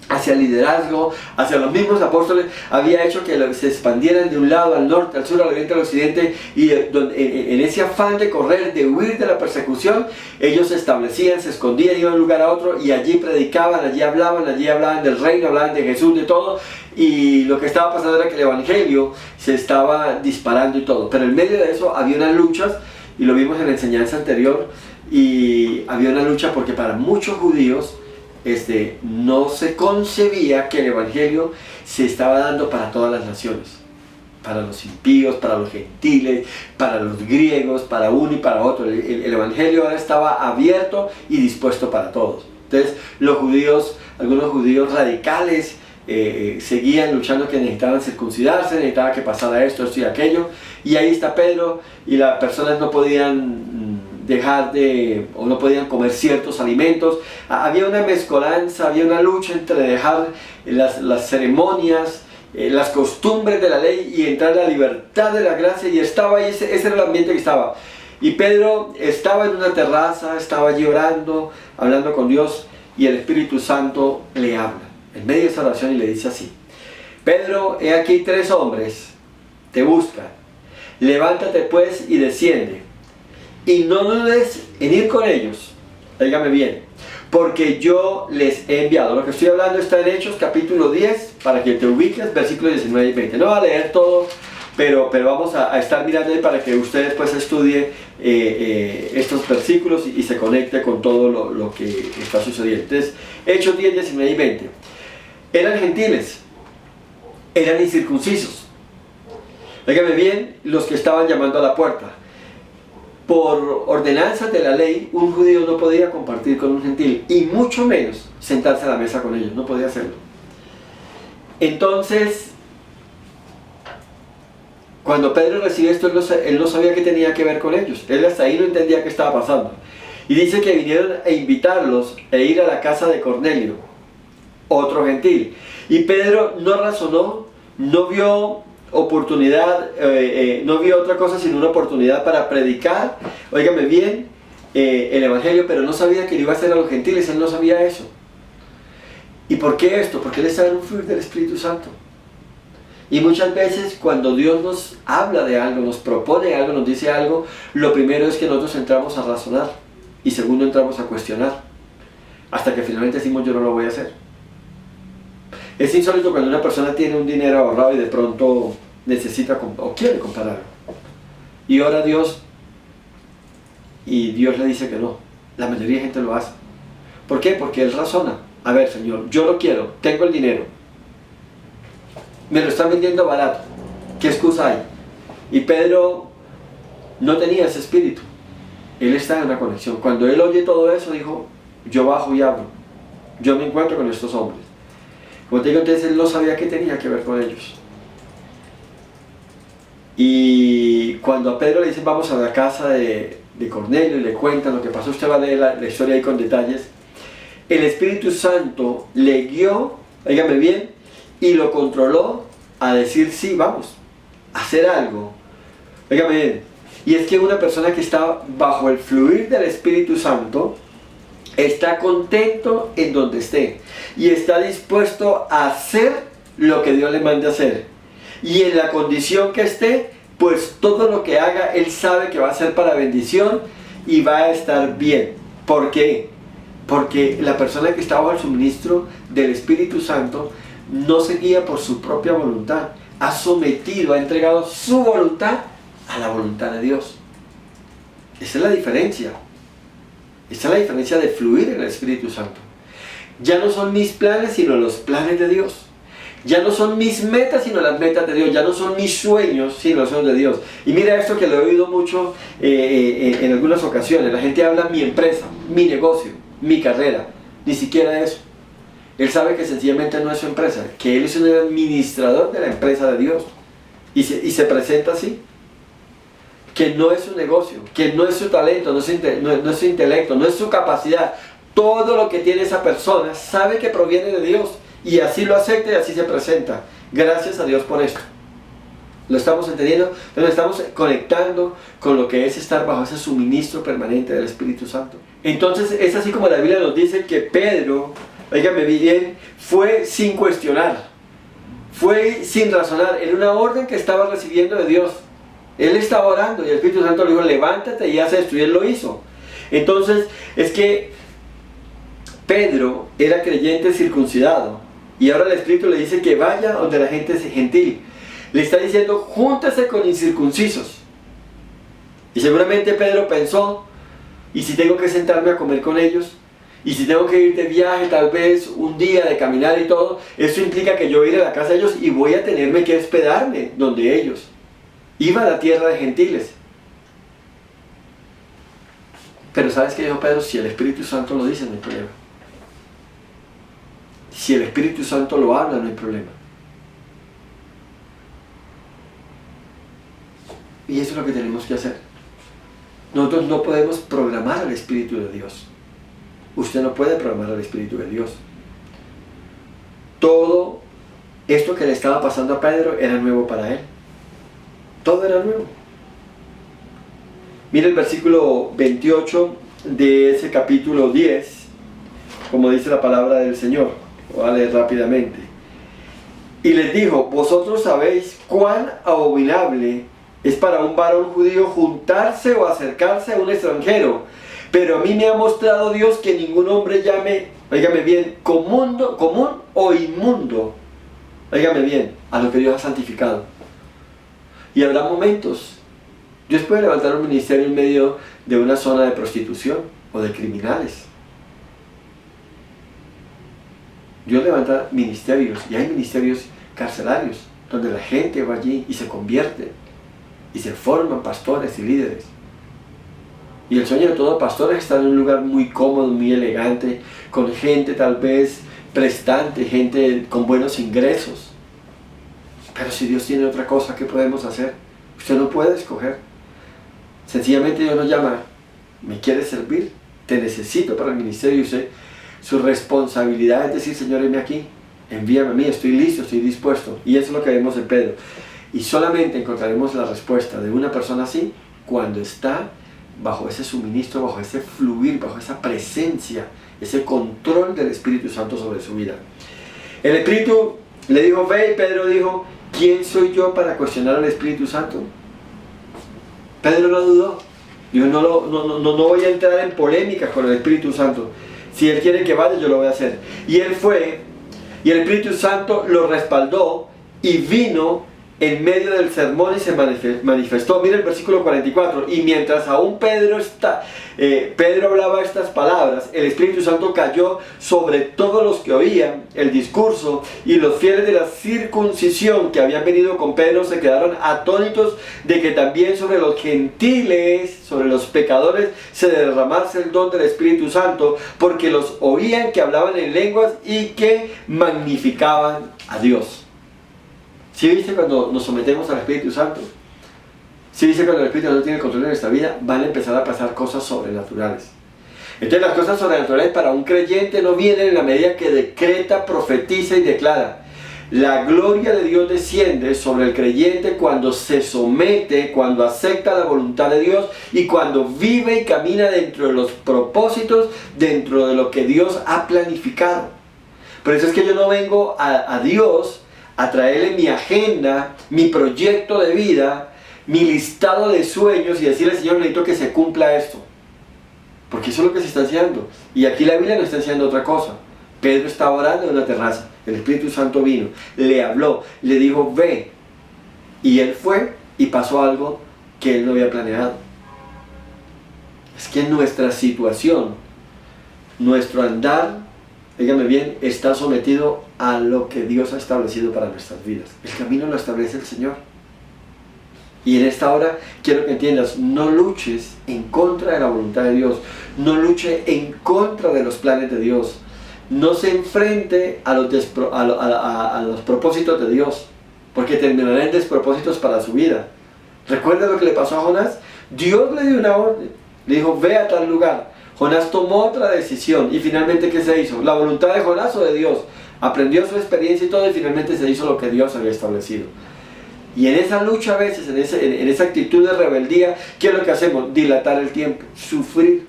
hacia el liderazgo, hacia los mismos apóstoles, había hecho que se expandieran de un lado al norte, al sur, al oriente, al occidente, y en ese afán de correr, de huir de la persecución, ellos se establecían, se escondían, iban de un lugar a otro, y allí predicaban, allí hablaban del reino, hablaban de Jesús, de todo, y lo que estaba pasando era que el evangelio se estaba disparando y todo, pero en medio de eso había unas luchas, y lo vimos en la enseñanza anterior, y había una lucha porque para muchos judíos, no se concebía que el evangelio se estaba dando para todas las naciones, para los impíos, para los gentiles, para los griegos, para uno y para otro. El evangelio ahora estaba abierto y dispuesto para todos. Entonces los judíos, algunos judíos radicales, seguían luchando que necesitaban circuncidarse, necesitaba que pasara esto y aquello, y ahí está Pedro, y las personas no podían o no podían comer ciertos alimentos. Había una mezcolanza, había una lucha entre dejar las ceremonias, las costumbres de la ley y entrar a la libertad de la gracia, y estaba ahí, ese era el ambiente que estaba. Y Pedro estaba en una terraza, estaba allí orando, hablando con Dios, y el Espíritu Santo le habla en medio de esa oración y le dice así: Pedro, he aquí 3 hombres te buscan, levántate pues y desciende, y no dudes en ir con ellos, dígame bien, porque yo les he enviado. Lo que estoy hablando está en Hechos capítulo 10, para que te ubiques, versículos 19 y 20. No voy a leer todo, pero vamos a estar mirando ahí para que usted después estudie estos versículos y se conecte con todo lo que está sucediendo. Entonces, Hechos 10, 19 y 20. Eran gentiles, eran incircuncisos. Dígame bien, los que estaban llamando a la puerta. Por ordenanzas de la ley, un judío no podía compartir con un gentil, y mucho menos sentarse a la mesa con ellos, no podía hacerlo. Entonces, cuando Pedro recibe esto, él no sabía qué tenía que ver con ellos, él hasta ahí no entendía qué estaba pasando. Y dice que vinieron a invitarlos e ir a la casa de Cornelio, otro gentil. Y Pedro no razonó, no vio oportunidad, no vio otra cosa sino una oportunidad para predicar, óigame bien, el evangelio, pero no sabía que lo iba a hacer a los gentiles, él no sabía eso. ¿Y por qué esto? Porque él estaba en un fluir del Espíritu Santo. Y muchas veces cuando Dios nos habla de algo, nos propone algo, nos dice algo, lo primero es que nosotros entramos a razonar, y segundo entramos a cuestionar, hasta que finalmente decimos: yo no lo voy a hacer. Es insólito cuando una persona tiene un dinero ahorrado y de pronto necesita o quiere comprar algo, y ora a Dios y Dios le dice que no. La mayoría de gente lo hace. ¿Por qué? Porque él razona: a ver, Señor, yo lo quiero, tengo el dinero, me lo están vendiendo barato, ¿qué excusa hay? Y Pedro no tenía ese espíritu, él está en una conexión. Cuando él oye todo eso, dijo: yo bajo y hablo, yo me encuentro con estos hombres. Como te digo, entonces él no sabía qué tenía que ver con ellos. Y cuando a Pedro le dicen: vamos a la casa de Cornelio, y le cuentan lo que pasó, usted va a leer la historia ahí con detalles, el Espíritu Santo le guió, dígame bien, y lo controló a decir: sí, vamos a hacer algo. Dígame bien. Y es que una persona que está bajo el fluir del Espíritu Santo está contento en donde esté y está dispuesto a hacer lo que Dios le mande a hacer, y en la condición que esté, pues todo lo que haga él sabe que va a ser para bendición y va a estar bien. ¿Por qué? Porque la persona que está bajo el suministro del Espíritu Santo no se guía por su propia voluntad, ha sometido, ha entregado su voluntad a la voluntad de Dios. Esa es la diferencia. Esa es la diferencia de fluir en el Espíritu Santo. Ya no son mis planes, sino los planes de Dios. Ya no son mis metas, sino las metas de Dios. Ya no son mis sueños, sino los sueños de Dios. Y mira esto que lo he oído mucho en algunas ocasiones. La gente habla: mi empresa, mi negocio, mi carrera. Ni siquiera eso. Él sabe que sencillamente no es su empresa, que él es un administrador de la empresa de Dios. Y se presenta así. Que no es su negocio, que no es su talento, no es su intelecto, no es su capacidad. Todo lo que tiene esa persona sabe que proviene de Dios, y así lo acepta y así se presenta. Gracias a Dios por esto. ¿Lo estamos entendiendo? Nos estamos conectando con lo que es estar bajo ese suministro permanente del Espíritu Santo. Entonces es así como la Biblia nos dice que Pedro, óigame bien, fue sin cuestionar, fue sin razonar, era una orden que estaba recibiendo de Dios. Él estaba orando y el Espíritu Santo le dijo, levántate y haz esto, y él lo hizo. Entonces es que Pedro era creyente circuncidado y ahora el Espíritu le dice que vaya donde la gente es gentil. Le está diciendo, júntase con incircuncisos. Y seguramente Pedro pensó, ¿y si tengo que sentarme a comer con ellos? ¿Y si tengo que ir de viaje tal vez un día de caminar y todo? Esto implica que yo voy a ir a la casa de ellos y voy a tenerme que hospedarme donde ellos. Iba a la tierra de gentiles. Pero ¿sabes qué dijo Pedro? Si el Espíritu Santo lo dice, no hay problema. Si el Espíritu Santo lo habla, no hay problema. Y eso es lo que tenemos que hacer. Nosotros no podemos programar al Espíritu de Dios. Usted no puede programar al Espíritu de Dios. Todo esto que le estaba pasando a Pedro era nuevo para él. Todo era nuevo. Mira el versículo 28 de ese capítulo 10, como dice la palabra del Señor. Voy a leer rápidamente. Y les dijo, vosotros sabéis cuán abominable es para un varón judío juntarse o acercarse a un extranjero, pero a mí me ha mostrado Dios que ningún hombre llame, óigame bien, común o inmundo, óigame bien, a lo que Dios ha santificado. Y habrá momentos, Dios puede levantar un ministerio en medio de una zona de prostitución o de criminales. Dios levanta ministerios, y hay ministerios carcelarios, donde la gente va allí y se convierte, y se forman pastores y líderes. Y el sueño de todo pastor es estar en un lugar muy cómodo, muy elegante, con gente tal vez prestante, gente con buenos ingresos. Pero si Dios tiene otra cosa, ¿qué podemos hacer? Usted no puede escoger. Sencillamente Dios nos llama, ¿me quieres servir? Te necesito para el ministerio. Y usted, su responsabilidad es decir, Señor, heme aquí, envíame a mí, estoy listo, estoy dispuesto. Y eso es lo que vemos en Pedro. Y solamente encontraremos la respuesta de una persona así cuando está bajo ese suministro, bajo ese fluir, bajo esa presencia, ese control del Espíritu Santo sobre su vida. El Espíritu le dijo, ve, y Pedro dijo, ¿quién soy yo para cuestionar al Espíritu Santo? Pedro no dudó. Dijo, no voy a entrar en polémicas con el Espíritu Santo. Si Él quiere que vaya, yo lo voy a hacer. Y Él fue, y el Espíritu Santo lo respaldó y vino en medio del sermón y se manifestó. Mira el versículo 44. Y mientras aún Pedro hablaba estas palabras, el Espíritu Santo cayó sobre todos los que oían el discurso, y los fieles de la circuncisión que habían venido con Pedro se quedaron atónitos de que también sobre los gentiles, sobre los pecadores, se derramase el don del Espíritu Santo, porque los oían que hablaban en lenguas y que magnificaban a Dios. ¿Sí viste cuando nos sometemos al Espíritu Santo? ¿Sí viste cuando el Espíritu Santo tiene el control de nuestra vida? Van a empezar a pasar cosas sobrenaturales. Entonces las cosas sobrenaturales para un creyente no vienen en la medida que decreta, profetiza y declara. La gloria de Dios desciende sobre el creyente cuando se somete, cuando acepta la voluntad de Dios y cuando vive y camina dentro de los propósitos, dentro de lo que Dios ha planificado. Por eso es que yo no vengo a Dios a traerle mi agenda, mi proyecto de vida, mi listado de sueños y decirle, Señor, necesito que se cumpla esto. Porque eso es lo que se está haciendo. Y aquí la Biblia nos está enseñando otra cosa. Pedro estaba orando en una terraza. El Espíritu Santo vino, le habló, le dijo, ve. Y él fue y pasó algo que él no había planeado. Es que nuestra situación, nuestro andar, dígame bien, está sometido a lo que Dios ha establecido para nuestras vidas. El camino lo establece el Señor. Y en esta hora quiero que entiendas, no luches en contra de la voluntad de Dios, no luche en contra de los planes de Dios, no se enfrente a los propósitos de Dios, porque terminará en despropósitos para su vida. ¿Recuerda lo que le pasó a Jonás? Dios le dio una orden, le dijo, ve a tal lugar. Jonás tomó otra decisión y finalmente ¿qué se hizo? ¿La voluntad de Jonás o de Dios? Aprendió su experiencia y todo y finalmente se hizo lo que Dios había establecido. Y en esa lucha a veces, en esa actitud de rebeldía, ¿qué es lo que hacemos? Dilatar el tiempo, sufrir.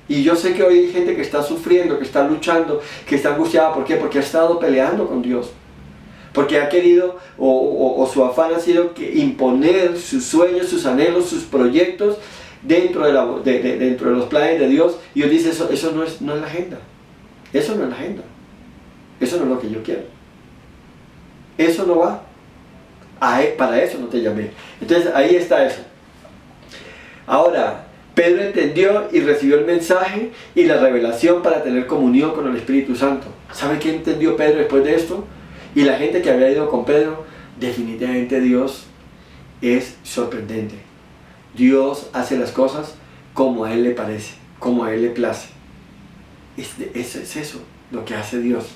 Y yo sé que hoy hay gente que está sufriendo, que está luchando, que está angustiada. ¿Por qué? Porque ha estado peleando con Dios. Porque ha querido, o su afán ha sido que imponer sus sueños, sus anhelos, sus proyectos dentro de los planes de Dios. Y Dios dice, eso no es la agenda. Eso no es la agenda. Eso no es lo que yo quiero. Eso no va. Para eso no te llamé. Entonces ahí está eso. Ahora, Pedro entendió y recibió el mensaje y la revelación para tener comunión con el Espíritu Santo. ¿Sabe qué entendió Pedro después de esto? Y la gente que había ido con Pedro, definitivamente Dios es sorprendente. Dios hace las cosas como a Él le parece, como a Él le place. Es eso lo que hace Dios.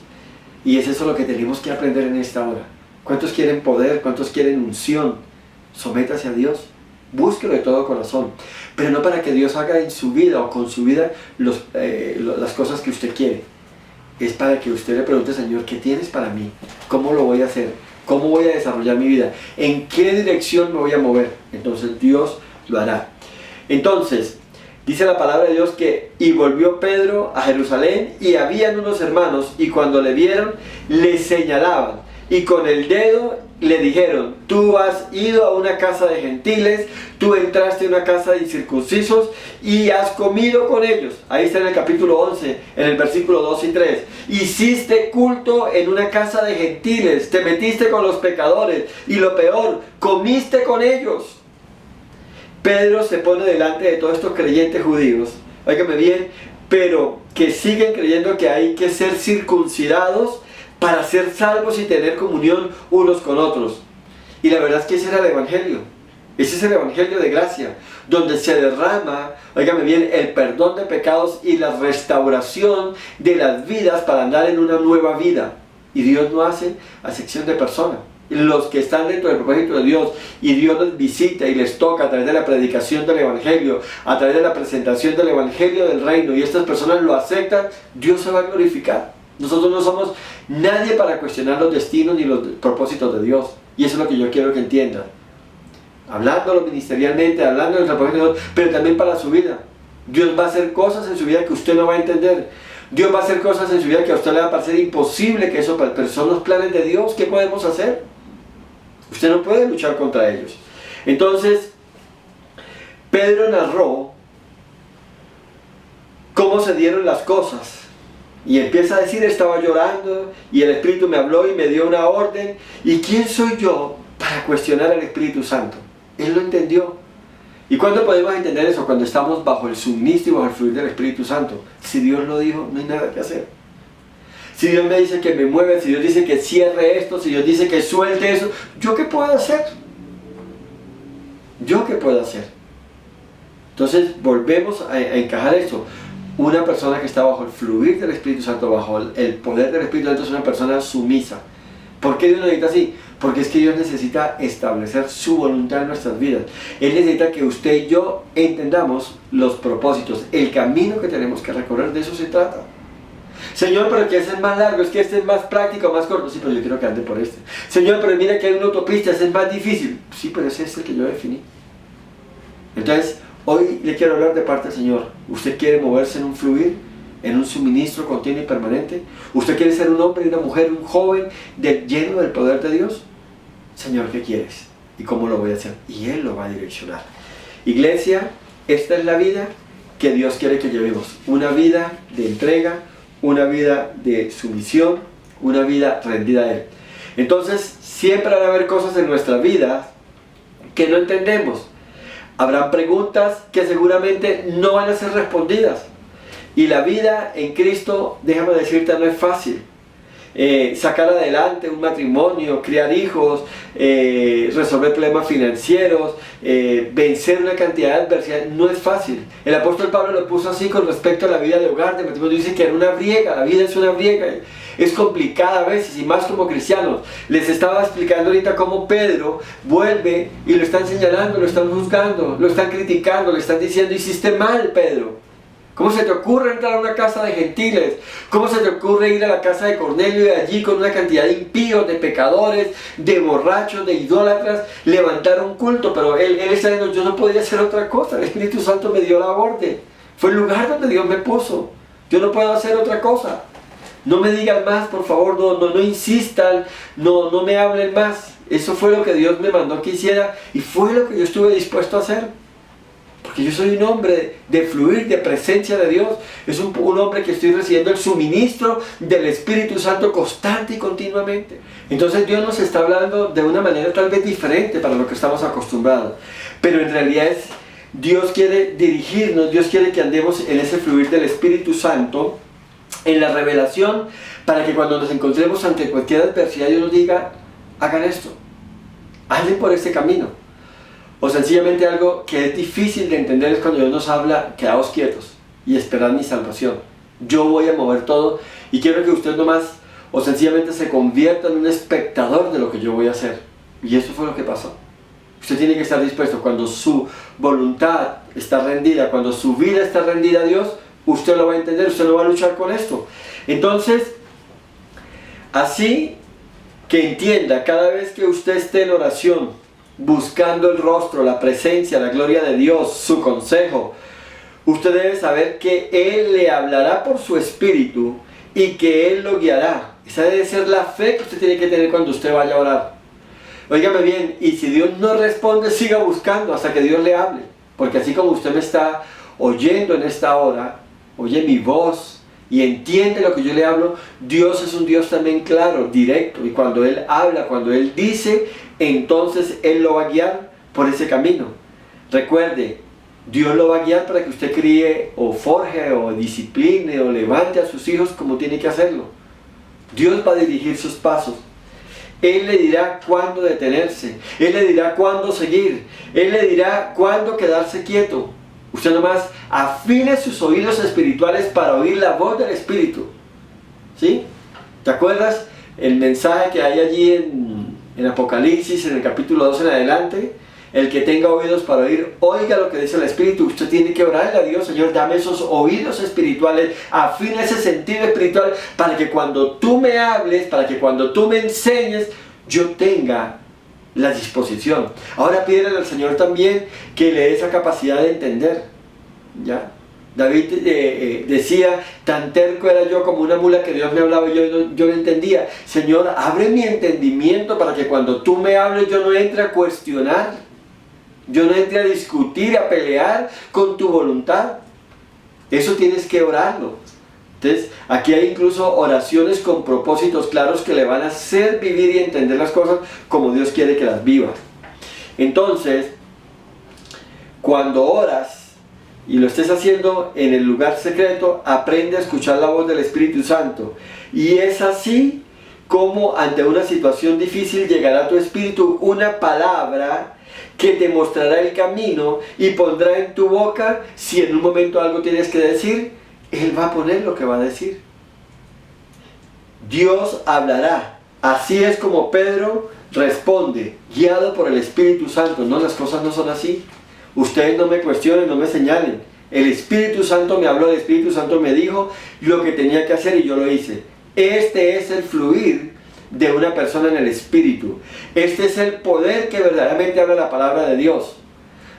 Y es eso lo que tenemos que aprender en esta hora. ¿Cuántos quieren poder? ¿Cuántos quieren unción? Sométase a Dios. Búsquelo de todo corazón. Pero no para que Dios haga en su vida o con su vida las cosas que usted quiere. Es para que usted le pregunte, Señor, ¿qué tienes para mí? ¿Cómo lo voy a hacer? ¿Cómo voy a desarrollar mi vida? ¿En qué dirección me voy a mover? Entonces Dios lo hará. Entonces, dice la palabra de Dios que y volvió Pedro a Jerusalén y habían unos hermanos y cuando le vieron le señalaban y con el dedo le dijeron, tú has ido a una casa de gentiles, tú entraste a una casa de incircuncisos y has comido con ellos. Ahí está en el capítulo 11, en el versículo 2 y 3. Hiciste culto en una casa de gentiles, te metiste con los pecadores y lo peor, comiste con ellos. Pedro se pone delante de todos estos creyentes judíos, óigame bien, pero que siguen creyendo que hay que ser circuncidados para ser salvos y tener comunión unos con otros. Y la verdad es que ese era el Evangelio. Ese es el Evangelio de gracia, donde se derrama, óigame bien, el perdón de pecados y la restauración de las vidas para andar en una nueva vida. Y Dios no hace acepción de personas. Los que están dentro del propósito de Dios y Dios los visita y les toca a través de la predicación del Evangelio, a través de la presentación del Evangelio del reino y estas personas lo aceptan, Dios se va a glorificar. Nosotros no somos nadie para cuestionar los destinos ni los propósitos de Dios. Y eso es lo que yo quiero que entiendan. Hablándolo ministerialmente, hablando del propósito de Dios, pero también para su vida. Dios va a hacer cosas en su vida que usted no va a entender. Dios va a hacer cosas en su vida que a usted le va a parecer imposible que eso, pero son los planes de Dios. ¿Qué podemos hacer? Usted no puede luchar contra ellos. Entonces, Pedro narró cómo se dieron las cosas. Y empieza a decir, estaba llorando y el Espíritu me habló y me dio una orden. ¿Y quién soy yo para cuestionar al Espíritu Santo? Él lo entendió. ¿Y cuándo podemos entender eso? Cuando estamos bajo el suministro y bajo el fluir del Espíritu Santo. Si Dios lo dijo, no hay nada que hacer. Si Dios me dice que me mueva, si Dios dice que cierre esto, si Dios dice que suelte eso, ¿yo qué puedo hacer? ¿Yo qué puedo hacer? Entonces volvemos a encajar esto. Una persona que está bajo el fluir del Espíritu Santo, bajo el poder del Espíritu Santo, es una persona sumisa. ¿Por qué Dios lo necesita así? Porque es que Dios necesita establecer su voluntad en nuestras vidas. Él necesita que usted y yo entendamos los propósitos, el camino que tenemos que recorrer. De eso se trata. Señor, pero que ese es más largo, es que este es más práctico, más corto. Sí, pero yo quiero que ande por este. Señor, pero mira que hay una autopista, ese es más difícil. Sí, pero ese es el que yo definí. Entonces, hoy le quiero hablar de parte del Señor. ¿Usted quiere moverse en un fluir, en un suministro continuo y permanente? ¿Usted quiere ser un hombre y una mujer, un joven lleno del poder de Dios? Señor, ¿qué quieres? ¿Y cómo lo voy a hacer? Y Él lo va a direccionar. Iglesia, esta es la vida que Dios quiere que llevemos. Una vida de entrega, una vida de sumisión, una vida rendida a Él. Entonces, siempre van a haber cosas en nuestra vida que no entendemos. Habrán preguntas que seguramente no van a ser respondidas. Y la vida en Cristo, déjame decirte, no es fácil. Sacar adelante un matrimonio, criar hijos, resolver problemas financieros, vencer una cantidad de adversidades, no es fácil. El apóstol Pablo lo puso así con respecto a la vida de hogar de matrimonio. Dice que era una briega, la vida es una briega. Es complicada a veces, y más como cristianos. Les estaba explicando ahorita cómo Pedro vuelve y lo están señalando, lo están juzgando, lo están criticando, le están diciendo, hiciste mal, Pedro. ¿Cómo se te ocurre entrar a una casa de gentiles? ¿Cómo se te ocurre ir a la casa de Cornelio y allí con una cantidad de impíos, de pecadores, de borrachos, de idólatras, levantar un culto? Pero él está diciendo, yo no podía hacer otra cosa, el Espíritu Santo me dio la orden. Fue el lugar donde Dios me puso. Yo no puedo hacer otra cosa. No me digan más, por favor, no insistan, no me hablen más. Eso fue lo que Dios me mandó que hiciera y fue lo que yo estuve dispuesto a hacer. Porque yo soy un hombre de fluir, de presencia de Dios. Es un hombre que estoy recibiendo el suministro del Espíritu Santo constante y continuamente. Entonces Dios nos está hablando de una manera tal vez diferente para lo que estamos acostumbrados. Pero en realidad Dios quiere dirigirnos, Dios quiere que andemos en ese fluir del Espíritu Santo, en la revelación, para que cuando nos encontremos ante cualquier adversidad Dios nos diga, hagan esto, anden por este camino. O sencillamente algo que es difícil de entender es cuando Dios nos habla, quedaos quietos y esperad mi salvación. Yo voy a mover todo y quiero que usted nomás o sencillamente se convierta en un espectador de lo que yo voy a hacer. Y eso fue lo que pasó. Usted tiene que estar dispuesto. Cuando su voluntad está rendida, cuando su vida está rendida a Dios, usted lo va a entender, usted no va a luchar con esto. Entonces, así que entienda, cada vez que usted esté en oración, buscando el rostro, la presencia, la gloria de Dios, su consejo, usted debe saber que Él le hablará por su espíritu y que Él lo guiará. Esa debe ser la fe que usted tiene que tener cuando usted vaya a orar. Óigame bien, y si Dios no responde, siga buscando hasta que Dios le hable. Porque así como usted me está oyendo en esta hora, oye mi voz y entiende lo que yo le hablo, Dios es un Dios también claro, directo. Y cuando Él habla, cuando Él dice, entonces Él lo va a guiar por ese camino. Recuerde, Dios lo va a guiar para que usted críe o forje o discipline o levante a sus hijos como tiene que hacerlo. Dios va a dirigir sus pasos. Él le dirá cuándo detenerse, Él le dirá cuándo seguir, Él le dirá cuándo quedarse quieto. Usted nomás afine sus oídos espirituales para oír la voz del Espíritu. ¿Sí? ¿Te acuerdas el mensaje que hay allí en Apocalipsis, en el capítulo 2 en adelante? El que tenga oídos para oír, oiga lo que dice el Espíritu. Usted tiene que orarle a Dios, Señor, dame esos oídos espirituales, afina ese sentido espiritual para que cuando tú me hables, para que cuando tú me enseñes, yo tenga la disposición. Ahora pídele al Señor también que le dé esa capacidad de entender. ¿Ya? David decía, tan terco era yo como una mula que Dios me hablaba y yo no entendía. Señor, abre mi entendimiento para que cuando tú me hables yo no entre a cuestionar. Yo no entre a discutir, a pelear con tu voluntad. Eso tienes que orarlo. Entonces, aquí hay incluso oraciones con propósitos claros que le van a hacer vivir y entender las cosas como Dios quiere que las viva. Entonces, cuando oras y lo estés haciendo en el lugar secreto, aprende a escuchar la voz del Espíritu Santo. Y es así como ante una situación difícil llegará a tu espíritu una palabra que te mostrará el camino y pondrá en tu boca, si en un momento algo tienes que decir, Él va a poner lo que va a decir. Dios hablará. Así es como Pedro responde, guiado por el Espíritu Santo. No, las cosas no son así. Ustedes no me cuestionen, no me señalen. El Espíritu Santo me habló, el Espíritu Santo me dijo lo que tenía que hacer y yo lo hice. Este es el fluir de una persona en el Espíritu. Este es el poder que verdaderamente habla la palabra de Dios.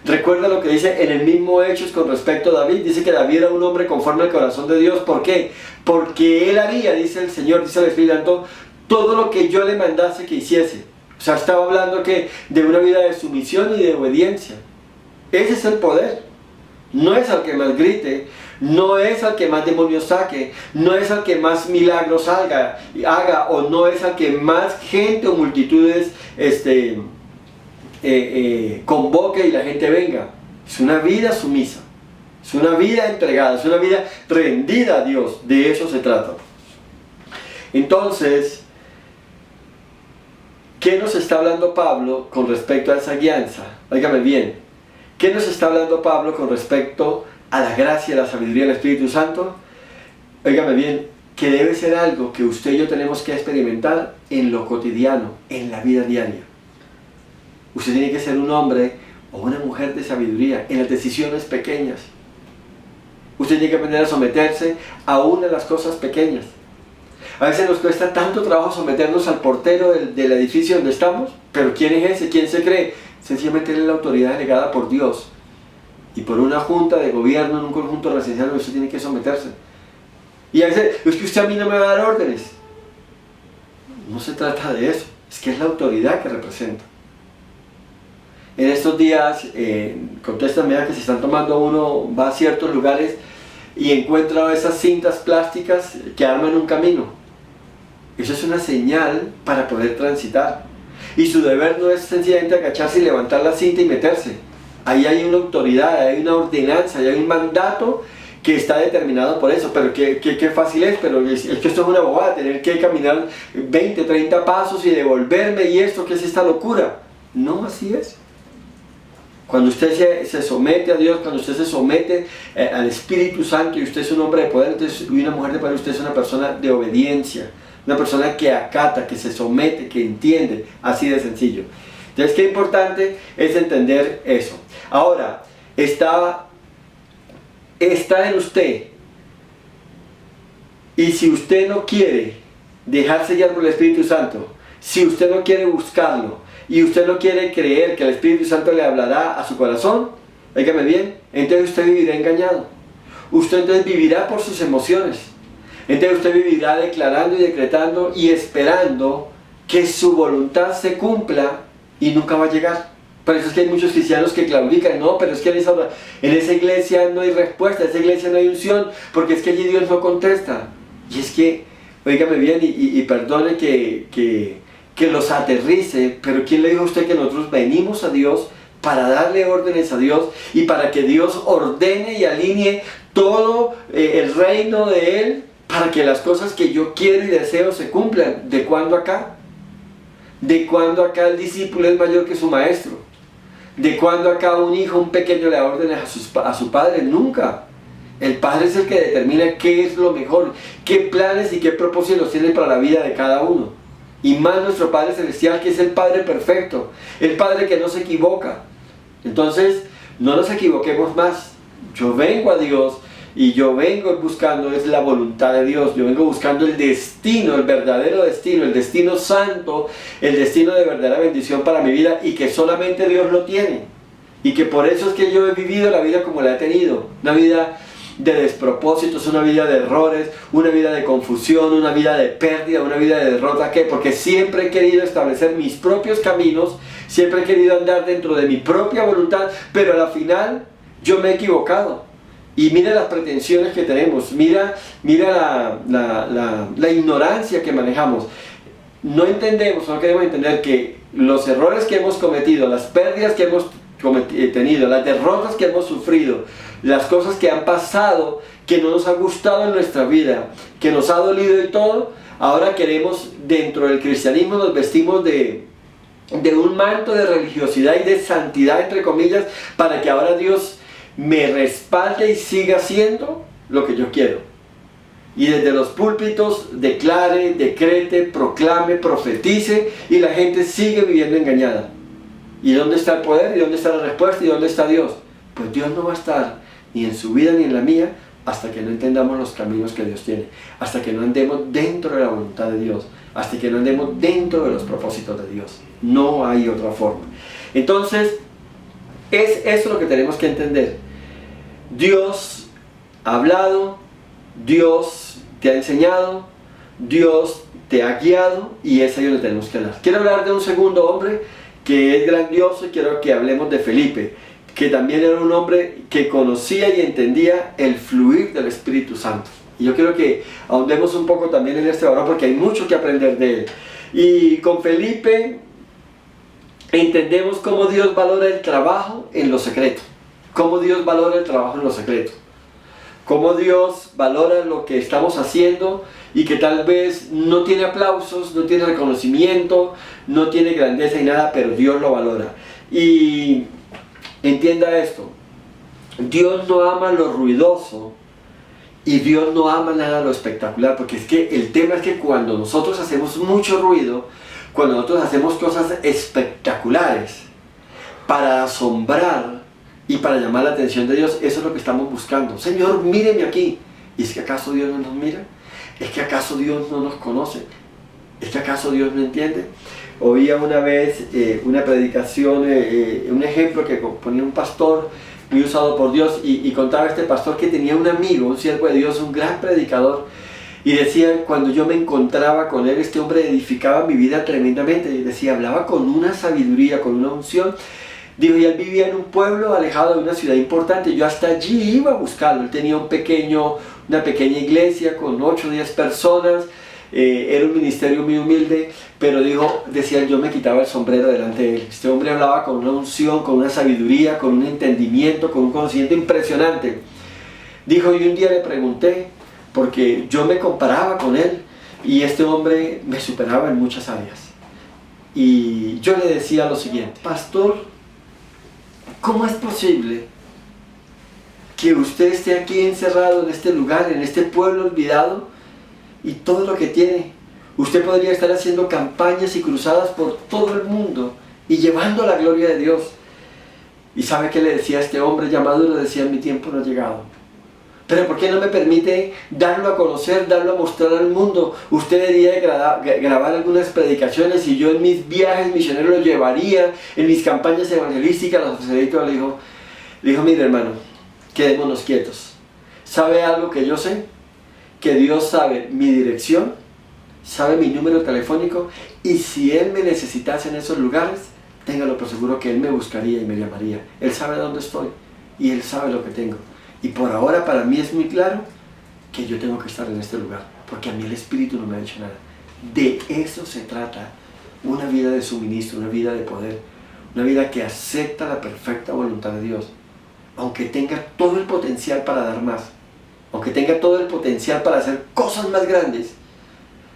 Recuerda lo que dice en el mismo Hechos con respecto a David. Dice que David era un hombre conforme al corazón de Dios. ¿Por qué? Porque él haría, dice el Señor, dice el Espíritu Santo, todo lo que yo le mandase que hiciese. O sea, estaba hablando que de una vida de sumisión y de obediencia. Ese es el poder. No es al que más grite, no es al que más demonios saque, no es al que más milagros haga, o no es al que más gente o multitudes convoque y la gente venga. Es una vida sumisa, es una vida entregada, es una vida rendida a Dios. De eso se trata. Entonces, ¿qué nos está hablando Pablo con respecto a esa guianza? Óigame bien. ¿Qué nos está hablando Pablo con respecto a la gracia y la sabiduría del Espíritu Santo? Óigame bien, que debe ser algo que usted y yo tenemos que experimentar en lo cotidiano, en la vida diaria. Usted tiene que ser un hombre o una mujer de sabiduría en las decisiones pequeñas. Usted tiene que aprender a someterse aún a las cosas pequeñas. A veces nos cuesta tanto trabajo someternos al portero del edificio donde estamos, pero ¿quién es ese? ¿Quién se cree? Sencillamente él es la autoridad delegada por Dios. Y por una junta de gobierno en un conjunto residencial usted tiene que someterse. Y a veces, es que usted a mí no me va a dar órdenes. No se trata de eso, es que es la autoridad que representa. En estos días, con todas estas medidas que se están tomando, uno va a ciertos lugares y encuentra esas cintas plásticas que arman un camino. Eso es una señal para poder transitar. Y su deber no es sencillamente agacharse y levantar la cinta y meterse. Ahí hay una autoridad, hay una ordenanza, hay un mandato que está determinado por eso. Pero qué fácil es, pero es que esto es una bobada, tener que caminar 20, 30 pasos y devolverme y esto, ¿qué es esta locura? No, así es. Cuando usted se somete a Dios, cuando usted se somete al Espíritu Santo y usted es un hombre de poder, entonces, y una mujer de poder, usted es una persona de obediencia, una persona que acata, que se somete, que entiende, así de sencillo. Entonces, qué importante es entender eso. Ahora, está en usted, y si usted no quiere dejarse guiar por el Espíritu Santo, si usted no quiere buscarlo, y usted no quiere creer que el Espíritu Santo le hablará a su corazón, óigame bien, entonces usted vivirá engañado. Usted entonces vivirá por sus emociones. Entonces usted vivirá declarando y decretando y esperando que su voluntad se cumpla y nunca va a llegar. Por eso es que hay muchos cristianos que claudican, no, pero es que en esa iglesia no hay respuesta, en esa iglesia no hay unción, porque es que allí Dios no contesta. Y es que, óigame bien y perdone que los aterrice, pero ¿quién le dijo a usted que nosotros venimos a Dios para darle órdenes a Dios y para que Dios ordene y alinee todo el reino de Él para que las cosas que yo quiero y deseo se cumplan? ¿De cuándo acá? ¿De cuándo acá el discípulo es mayor que su maestro? ¿De cuándo acá un hijo, un pequeño le da órdenes a su padre? Nunca. El padre es el que determina qué es lo mejor, qué planes y qué propósitos tiene para la vida de cada uno. Y más nuestro Padre Celestial, que es el Padre perfecto, el Padre que no se equivoca. Entonces, no nos equivoquemos más. Yo vengo a Dios y yo vengo buscando, es la voluntad de Dios. Yo vengo buscando el destino, el verdadero destino, el destino santo, el destino de verdadera bendición para mi vida y que solamente Dios lo tiene. Y que por eso es que yo he vivido la vida como la he tenido. Una vida de despropósitos, una vida de errores, una vida de confusión, una vida de pérdida, una vida de derrota. ¿Qué? Porque siempre he querido establecer mis propios caminos, siempre he querido andar dentro de mi propia voluntad, pero a la final yo me he equivocado. Y mira las pretensiones que tenemos, mira la ignorancia que manejamos. No entendemos, no queremos entender que los errores que hemos cometido, las pérdidas que hemos tenido, las derrotas que hemos sufrido, las cosas que han pasado, que no nos ha gustado en nuestra vida, que nos ha dolido y todo, ahora queremos, dentro del cristianismo nos vestimos de un manto de religiosidad y de santidad, entre comillas, para que ahora Dios me respalde y siga haciendo lo que yo quiero. Y desde los púlpitos declare, decrete, proclame, profetice, y la gente sigue viviendo engañada. ¿Y dónde está el poder? ¿Y dónde está la respuesta? ¿Y dónde está Dios? Pues Dios no va a estar ni en su vida ni en la mía hasta que no entendamos los caminos que Dios tiene, hasta que no andemos dentro de la voluntad de Dios, hasta que no andemos dentro de los propósitos de Dios. No hay otra forma. Entonces, es eso lo que tenemos que entender. Dios ha hablado, Dios te ha enseñado, Dios te ha guiado, y es ahí donde tenemos que hablar. Quiero hablar de un segundo hombre que es grandioso y quiero que hablemos de Felipe, que también era un hombre que conocía y entendía el fluir del Espíritu Santo. Y yo quiero que ahondemos un poco también en este varón porque hay mucho que aprender de él. Y con Felipe entendemos cómo Dios valora el trabajo en lo secreto. Cómo Dios valora el trabajo en lo secreto. Cómo Dios valora lo que estamos haciendo y que tal vez no tiene aplausos, no tiene reconocimiento, no tiene grandeza y nada, pero Dios lo valora. Y entienda esto, Dios no ama lo ruidoso y Dios no ama nada lo espectacular, porque es que el tema es que cuando nosotros hacemos mucho ruido, cuando nosotros hacemos cosas espectaculares para asombrar, y para llamar la atención de Dios. Eso es lo que estamos buscando. Señor, míreme aquí. ¿Y es que acaso Dios no nos mira? ¿Es que acaso Dios no nos conoce? ¿Es que acaso Dios no entiende? Oía una vez una predicación, un ejemplo que ponía un pastor muy usado por Dios, y contaba este pastor que tenía un amigo, un siervo de Dios, un gran predicador, y decía, cuando yo me encontraba con él, este hombre edificaba mi vida tremendamente. Y decía, hablaba con una sabiduría, con una unción. Dijo, y él vivía en un pueblo alejado de una ciudad importante. Yo hasta allí iba a buscarlo. Él tenía una pequeña iglesia con 8 o 10 personas. Era un ministerio muy humilde, pero decía, yo me quitaba el sombrero delante de él. Este hombre hablaba con una unción, con una sabiduría, con un entendimiento, con un conocimiento impresionante. Dijo, y un día le pregunté, porque yo me comparaba con él, y este hombre me superaba en muchas áreas. Y yo le decía lo siguiente, pastor, ¿cómo es posible que usted esté aquí encerrado en este lugar, en este pueblo olvidado, y todo lo que tiene? Usted podría estar haciendo campañas y cruzadas por todo el mundo y llevando la gloria de Dios. ¿Y sabe qué le decía a este hombre ya maduro? Decía, mi tiempo no ha llegado. Pero ¿por qué no me permite darlo a conocer, darlo a mostrar al mundo? Usted debería grabar algunas predicaciones, y yo en mis viajes misioneros lo llevaría, en mis campañas evangelísticas los ofrecería. Le dijo, mire hermano, quedémonos quietos. ¿Sabe algo que yo sé? Que Dios sabe mi dirección, sabe mi número telefónico, y si Él me necesitase en esos lugares, téngalo por seguro que Él me buscaría y me llamaría. Él sabe dónde estoy y Él sabe lo que tengo. Y por ahora para mí es muy claro que yo tengo que estar en este lugar, porque a mí el Espíritu no me ha dicho nada. De eso se trata una vida de suministro, una vida de poder, una vida que acepta la perfecta voluntad de Dios, aunque tenga todo el potencial para dar más, aunque tenga todo el potencial para hacer cosas más grandes,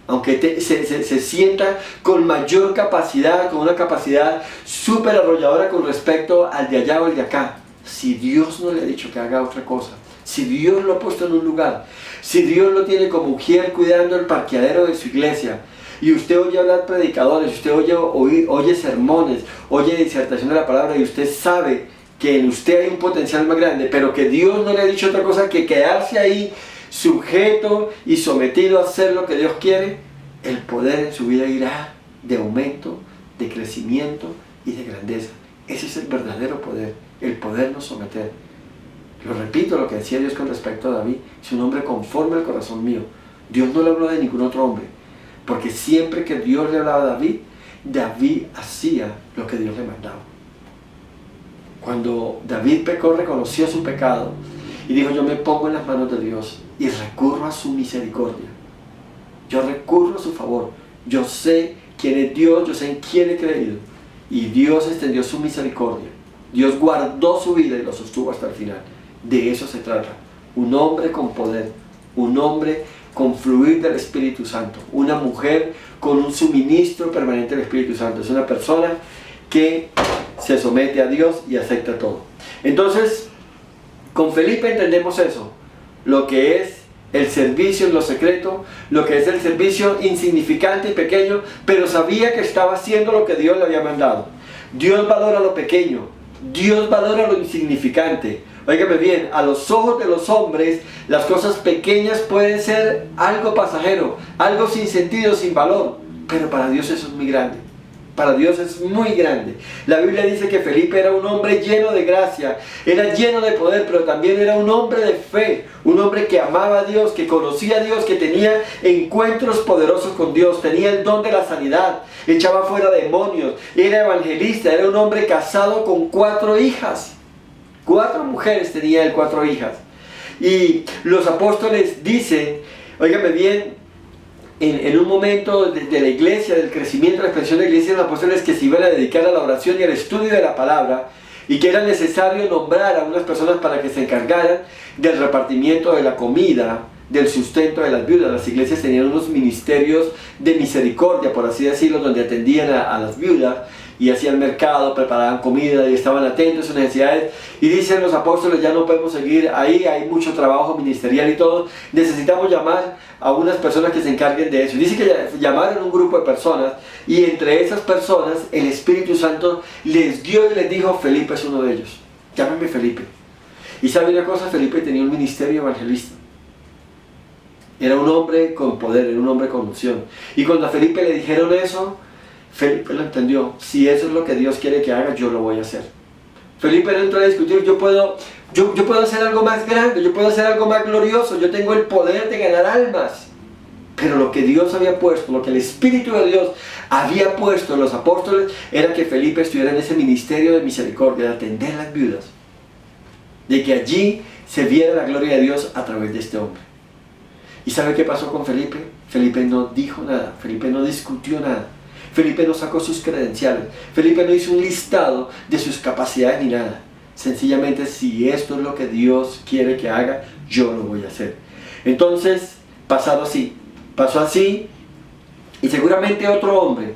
aunque se sienta con mayor capacidad, con una capacidad súper arrolladora con respecto al de allá o el de acá. Si Dios no le ha dicho que haga otra cosa, si Dios lo ha puesto en un lugar, si Dios lo tiene como mujer cuidando el parqueadero de su iglesia, y usted oye hablar predicadores, usted oye sermones, oye disertación de la palabra, y usted sabe que en usted hay un potencial más grande, pero que Dios no le ha dicho otra cosa que quedarse ahí sujeto y sometido a hacer lo que Dios quiere, el poder en su vida irá de aumento, de crecimiento y de grandeza. Ese es el verdadero poder, el podernos someter. Lo repito, lo que decía Dios con respecto a David, es un hombre conforme al corazón mío. Dios no le habló de ningún otro hombre, porque siempre que Dios le hablaba a David, David hacía lo que Dios le mandaba. Cuando David pecó, reconoció su pecado y dijo, yo me pongo en las manos de Dios y recurro a su misericordia. Yo recurro a su favor. Yo sé quién es Dios, yo sé en quién he creído. Y Dios extendió su misericordia. Dios guardó su vida y lo sostuvo hasta el final. De eso se trata. Un hombre con poder, un hombre con fluir del Espíritu Santo, una mujer con un suministro permanente del Espíritu Santo. Es una persona que se somete a Dios y acepta todo. Entonces, con Felipe entendemos eso, lo que es el servicio en lo secreto, lo que es el servicio insignificante y pequeño, pero sabía que estaba haciendo lo que Dios le había mandado. Dios valora lo pequeño, Dios valora lo insignificante. Óigame bien, a los ojos de los hombres, las cosas pequeñas pueden ser algo pasajero, algo sin sentido, sin valor, pero para Dios eso es muy grande. Para Dios es muy grande. La Biblia dice que Felipe era un hombre lleno de gracia, era lleno de poder, pero también era un hombre de fe, un hombre que amaba a Dios, que conocía a Dios, que tenía encuentros poderosos con Dios, tenía el don de la sanidad, echaba fuera demonios, era evangelista, era un hombre casado con 4 hijas. 4 mujeres tenía él, 4 hijas. Y los apóstoles dicen, óigame bien, en un momento de la iglesia, del crecimiento, de la expansión de la iglesia, los apóstoles que se iban a dedicar a la oración y al estudio de la palabra, y que era necesario nombrar a unas personas para que se encargaran del repartimiento de la comida, del sustento de las viudas. Las iglesias tenían unos ministerios de misericordia, por así decirlo, donde atendían a las viudas y hacían mercado, preparaban comida y estaban atentos a sus necesidades. Y dicen los apóstoles, ya no podemos seguir ahí, hay mucho trabajo ministerial y todo, necesitamos llamar a unas personas que se encarguen de eso. Y dice que llamaron un grupo de personas, y entre esas personas el Espíritu Santo les dio y les dijo, Felipe es uno de ellos. llámame Felipe. Y sabe una cosa, Felipe tenía un ministerio evangelista. Era un hombre con poder, era un hombre con unción. Y cuando a Felipe le dijeron eso, Felipe lo entendió. Si eso es lo que Dios quiere que haga, yo lo voy a hacer. Felipe no entró a discutir, yo puedo hacer algo más grande, yo puedo hacer algo más glorioso, yo tengo el poder de ganar almas. Pero lo que Dios había puesto, lo que el Espíritu de Dios había puesto en los apóstoles, era que Felipe estuviera en ese ministerio de misericordia, de atender a las viudas. De que allí se viera la gloria de Dios a través de este hombre. ¿Y sabe qué pasó con Felipe? Felipe no dijo nada, Felipe no discutió nada. Felipe no sacó sus credenciales, Felipe no hizo un listado de sus capacidades ni nada. Sencillamente, si esto es lo que Dios quiere que haga, yo lo voy a hacer. Entonces, pasó así, y seguramente otro hombre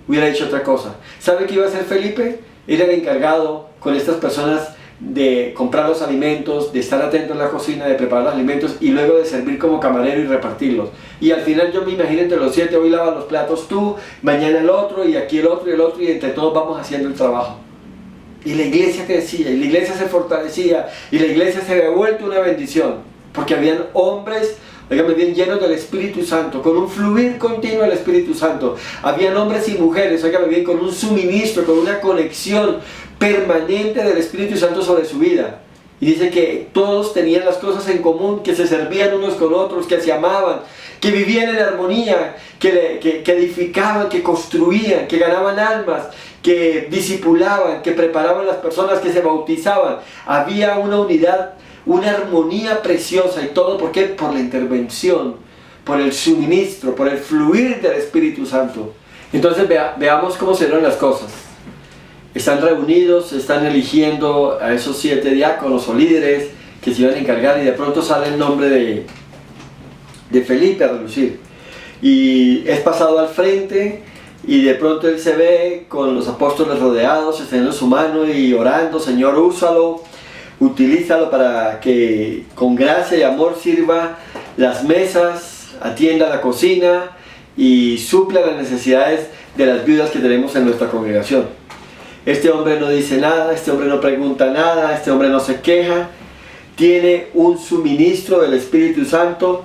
hubiera dicho otra cosa. ¿Sabe qué iba a hacer Felipe? Era el encargado con estas personas de comprar los alimentos, de estar atento en la cocina, de preparar los alimentos y luego de servir como camarero y repartirlos. Y al final yo me imagino entre los 7, hoy lavas los platos tú, mañana el otro y aquí el otro y el otro, y entre todos vamos haciendo el trabajo. Y la iglesia crecía, y la iglesia se fortalecía, y la iglesia se había vuelto una bendición, porque habían hombres, óigame bien, llenos del Espíritu Santo, con un fluir continuo del Espíritu Santo. Habían hombres y mujeres, óigame bien, con un suministro, con una conexión permanente del Espíritu Santo sobre su vida. Y dice que todos tenían las cosas en común, que se servían unos con otros, que se amaban, que vivían en armonía, que edificaban, que construían, que ganaban almas, que discipulaban, que preparaban las personas, que se bautizaban. Había una unidad, una armonía preciosa. ¿Y todo por qué? Por la intervención, por el suministro, por el fluir del Espíritu Santo. Entonces veamos cómo se dieron las cosas. Están reunidos, están eligiendo a esos 7 diáconos o líderes que se iban a encargar, y de pronto sale el nombre de Felipe a relucir. Y es pasado al frente, y de pronto él se ve con los apóstoles rodeados, extendiendo su mano y orando: Señor, úsalo, utilízalo para que con gracia y amor sirva las mesas, atienda la cocina y supla las necesidades de las viudas que tenemos en nuestra congregación. Este hombre no dice nada, este hombre no pregunta nada, este hombre no se queja, tiene un suministro del Espíritu Santo,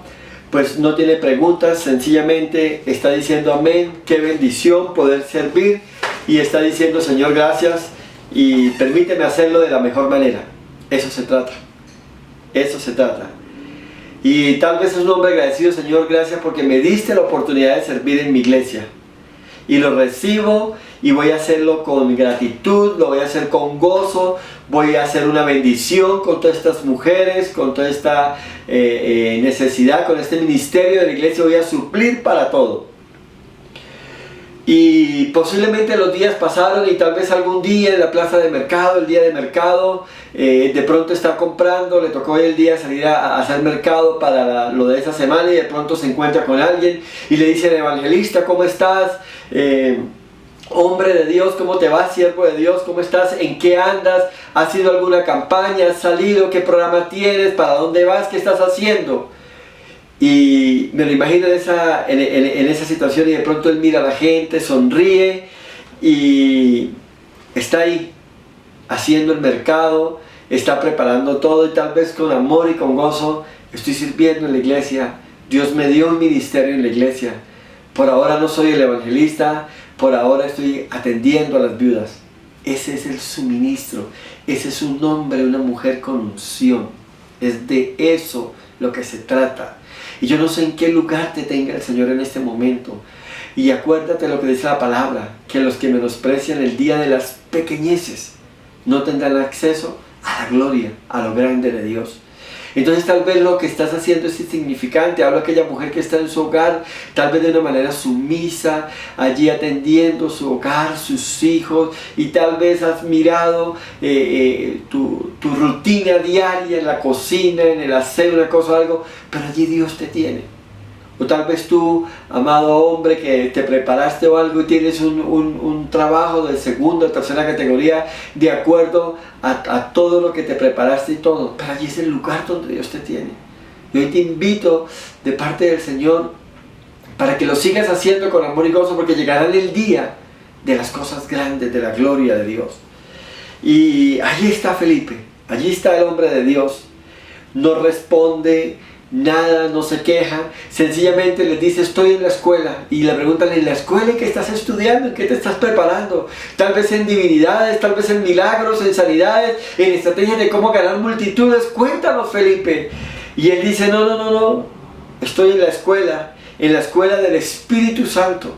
pues no tiene preguntas, sencillamente está diciendo amén, qué bendición poder servir, y está diciendo: Señor, gracias, y permíteme hacerlo de la mejor manera. Eso se trata, eso se trata. Y tal vez es un hombre agradecido: Señor, gracias porque me diste la oportunidad de servir en mi iglesia, y lo recibo, y voy a hacerlo con gratitud, lo voy a hacer con gozo, voy a hacer una bendición con todas estas mujeres, con toda esta necesidad, con este ministerio de la iglesia, voy a suplir para todo. Y posiblemente los días pasaron, y tal vez algún día en la plaza de mercado, el día de mercado, de pronto está comprando, le tocó hoy el día salir a hacer mercado para lo de esa semana, y de pronto se encuentra con alguien y le dice: evangelista, ¿cómo estás? Hombre de Dios, ¿cómo te va? Siervo de Dios, ¿cómo estás? ¿En qué andas? ¿Has ido a alguna campaña? ¿Has salido? ¿Qué programa tienes? ¿Para dónde vas? ¿Qué estás haciendo? Y me lo imagino en esa situación, y de pronto él mira a la gente, sonríe y está ahí haciendo el mercado, está preparando todo, y tal vez con amor y con gozo: estoy sirviendo en la iglesia, Dios me dio un ministerio en la iglesia, por ahora no soy el evangelista, por ahora estoy atendiendo a las viudas. Ese es el suministro, ese es un hombre, una mujer con unción. Es de eso lo que se trata. Y yo no sé en qué lugar te tenga el Señor en este momento. Y acuérdate lo que dice la palabra, que los que menosprecian el día de las pequeñeces no tendrán acceso a la gloria, a lo grande de Dios. Entonces tal vez lo que estás haciendo es insignificante. Hablo a aquella mujer que está en su hogar, tal vez de una manera sumisa, allí atendiendo su hogar, sus hijos, y tal vez has mirado tu rutina diaria en la cocina, en el aseo, una cosa o algo, pero allí Dios te tiene. O tal vez tú, amado hombre, que te preparaste o algo y tienes un trabajo de segunda o tercera categoría de acuerdo a todo lo que te preparaste y todo. Pero allí es el lugar donde Dios te tiene. Y hoy te invito de parte del Señor para que lo sigas haciendo con amor y gozo, porque llegará el día de las cosas grandes, de la gloria de Dios. Y allí está Felipe, allí está el hombre de Dios. No responde nada, no se queja, sencillamente les dice: estoy en la escuela. Y le preguntan: ¿en la escuela en qué estás estudiando? ¿En qué te estás preparando? Tal vez en divinidades, tal vez en milagros, en sanidades, en estrategias de cómo ganar multitudes. Cuéntanos, Felipe. Y él dice: no, estoy en la escuela del Espíritu Santo.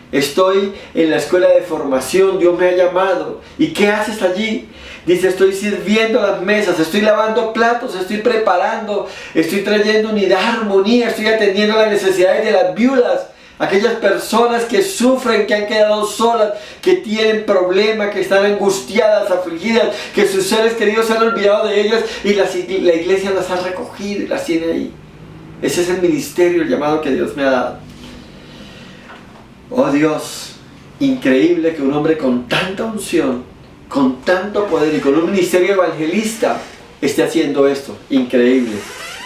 Estoy en la escuela de formación, Dios me ha llamado. ¿Y qué haces allí? Dice: estoy sirviendo las mesas, estoy lavando platos, estoy preparando, estoy trayendo unidad, armonía, estoy atendiendo las necesidades de las viudas, aquellas personas que sufren, que han quedado solas, que tienen problemas, que están angustiadas, afligidas, que sus seres queridos se han olvidado de ellas y la iglesia las ha recogido y las tiene ahí. Ese es el ministerio, el llamado que Dios me ha dado. Oh Dios, increíble que un hombre con tanta unción, con tanto poder y con un ministerio evangelista esté haciendo esto. Increíble.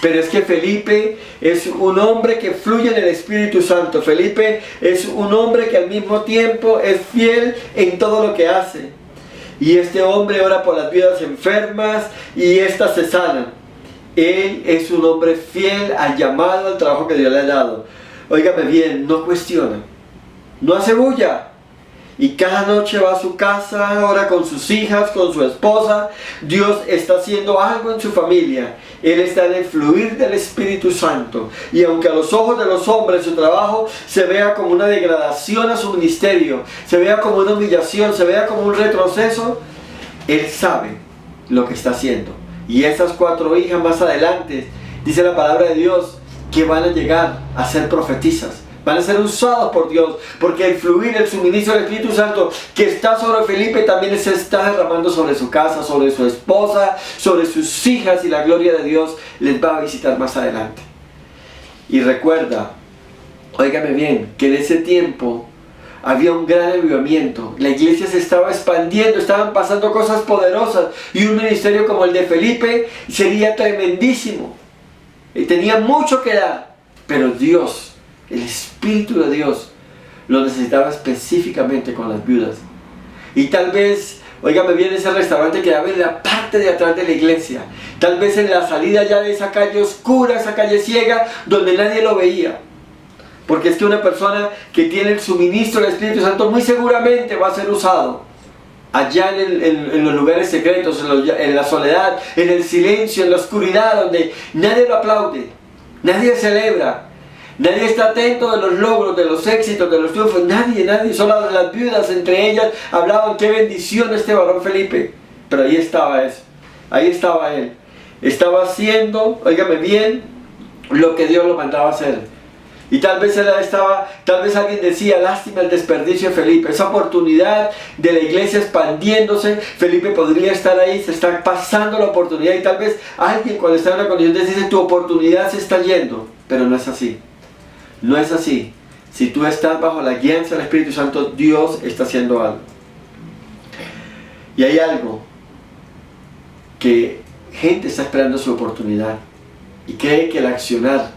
Pero es que Felipe es un hombre que fluye en el Espíritu Santo. Felipe es un hombre que al mismo tiempo es fiel en todo lo que hace. Y este hombre ora por las viudas enfermas y éstas se sanan. Él es un hombre fiel al llamado, al trabajo que Dios le ha dado. Óigame bien, no cuestiona, no hace bulla. Y cada noche va a su casa, ora con sus hijas, con su esposa. Dios está haciendo algo en su familia. Él está en el fluir del Espíritu Santo. Y aunque a los ojos de los hombres su trabajo se vea como una degradación a su ministerio, se vea como una humillación, se vea como un retroceso, Él sabe lo que está haciendo. Y esas 4 hijas más adelante, dice la palabra de Dios, que van a llegar a ser profetisas. Van a ser usados por Dios, porque el fluir, el suministro del Espíritu Santo que está sobre Felipe también se está derramando sobre su casa, sobre su esposa, sobre sus hijas, y la gloria de Dios les va a visitar más adelante. Y recuerda, óigame bien, que en ese tiempo había un gran avivamiento. La iglesia se estaba expandiendo, estaban pasando cosas poderosas, y un ministerio como el de Felipe sería tremendísimo. Y tenía mucho que dar, pero Dios, el Espíritu de Dios, lo necesitaba específicamente con las viudas. Y tal vez, óigame bien, ese restaurante quedaba en la parte de atrás de la iglesia. Tal vez en la salida ya de esa calle oscura, esa calle ciega, donde nadie lo veía. Porque es que una persona que tiene el suministro del Espíritu Santo muy seguramente va a ser usado allá en los lugares secretos, en la soledad, en el silencio, en la oscuridad, donde nadie lo aplaude, nadie celebra. Nadie está atento de los logros, de los éxitos, de los triunfos. Nadie. Solo las viudas entre ellas hablaban: qué bendición este varón Felipe. Pero ahí estaba eso. Ahí estaba él. Estaba haciendo, óigame bien, lo que Dios lo mandaba hacer. Y tal vez alguien decía: lástima el desperdicio de Felipe. Esa oportunidad de la iglesia expandiéndose, Felipe podría estar ahí, se está pasando la oportunidad. Y tal vez alguien, cuando está en una condición, dice: tu oportunidad se está yendo. Pero no es así. No es así. Si tú estás bajo la guianza del Espíritu Santo, Dios está haciendo algo. Y hay algo que gente está esperando su oportunidad y cree que el accionar,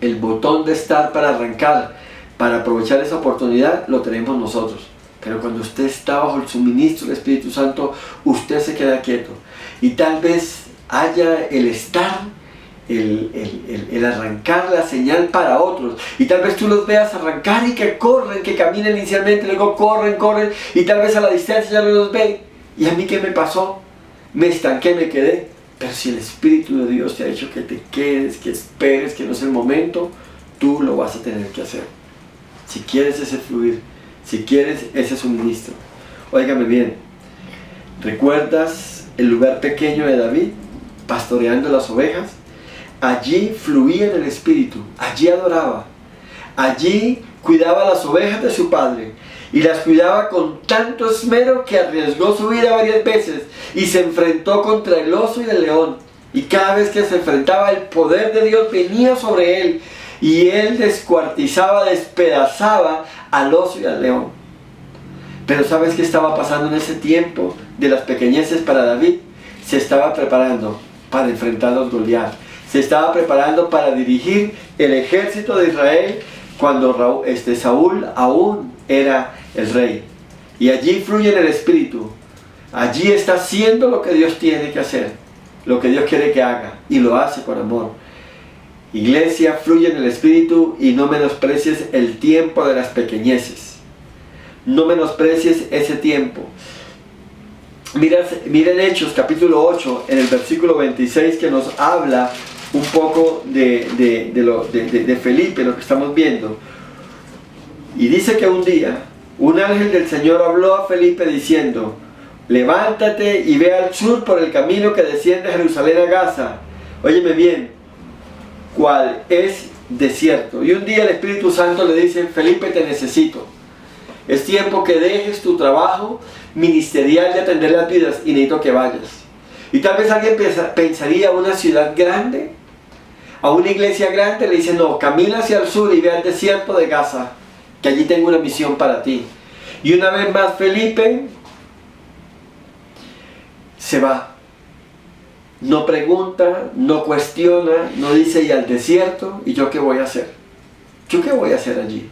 el botón de estar para arrancar, para aprovechar esa oportunidad, lo tenemos nosotros. Pero cuando usted está bajo el suministro del Espíritu Santo, usted se queda quieto. Y tal vez haya el estar, el arrancar la señal para otros, y tal vez tú los veas arrancar y que corren, que caminen inicialmente, luego corren, y tal vez a la distancia ya no los ven. ¿Y a mí qué me pasó? Me estanqué, me quedé. Pero si el Espíritu de Dios te ha dicho que te quedes, que esperes, que no es el momento, tú lo vas a tener que hacer. Si quieres ese fluir, si quieres ese suministro. Óigame bien, ¿recuerdas el lugar pequeño de David, pastoreando las ovejas? Allí fluía en el Espíritu, allí adoraba, allí cuidaba las ovejas de su padre, y las cuidaba con tanto esmero que arriesgó su vida varias veces y se enfrentó contra el oso y el león. Y cada vez que se enfrentaba, el poder de Dios venía sobre él, y él descuartizaba, despedazaba al oso y al león. Pero ¿sabes qué estaba pasando en ese tiempo de las pequeñeces para David? Se estaba preparando para enfrentar a los Goliat. Se estaba preparando para dirigir el ejército de Israel cuando Saúl aún era el rey. Y allí fluye en el Espíritu. Allí está haciendo lo que Dios tiene que hacer, lo que Dios quiere que haga, y lo hace con amor. Iglesia, fluye en el Espíritu y no menosprecies el tiempo de las pequeñeces. No menosprecies ese tiempo. Miren Hechos capítulo 8, en el versículo 26, que nos habla un poco de Felipe, lo que estamos viendo. Y dice que un día, un ángel del Señor habló a Felipe diciendo: levántate y ve al sur por el camino que desciende de Jerusalén a Gaza. Óyeme bien, cuál es desierto. Y un día el Espíritu Santo le dice: Felipe, te necesito. Es tiempo que dejes tu trabajo ministerial de atender las vidas y necesito que vayas. Y tal vez alguien pensaría a una ciudad grande, a una iglesia grande, le dice: no, camina hacia el sur y ve al desierto de Gaza, que allí tengo una misión para ti. Y una vez más Felipe se va. No pregunta, no cuestiona, no dice: ¿y al desierto? ¿Y yo qué voy a hacer? ¿Yo qué voy a hacer allí?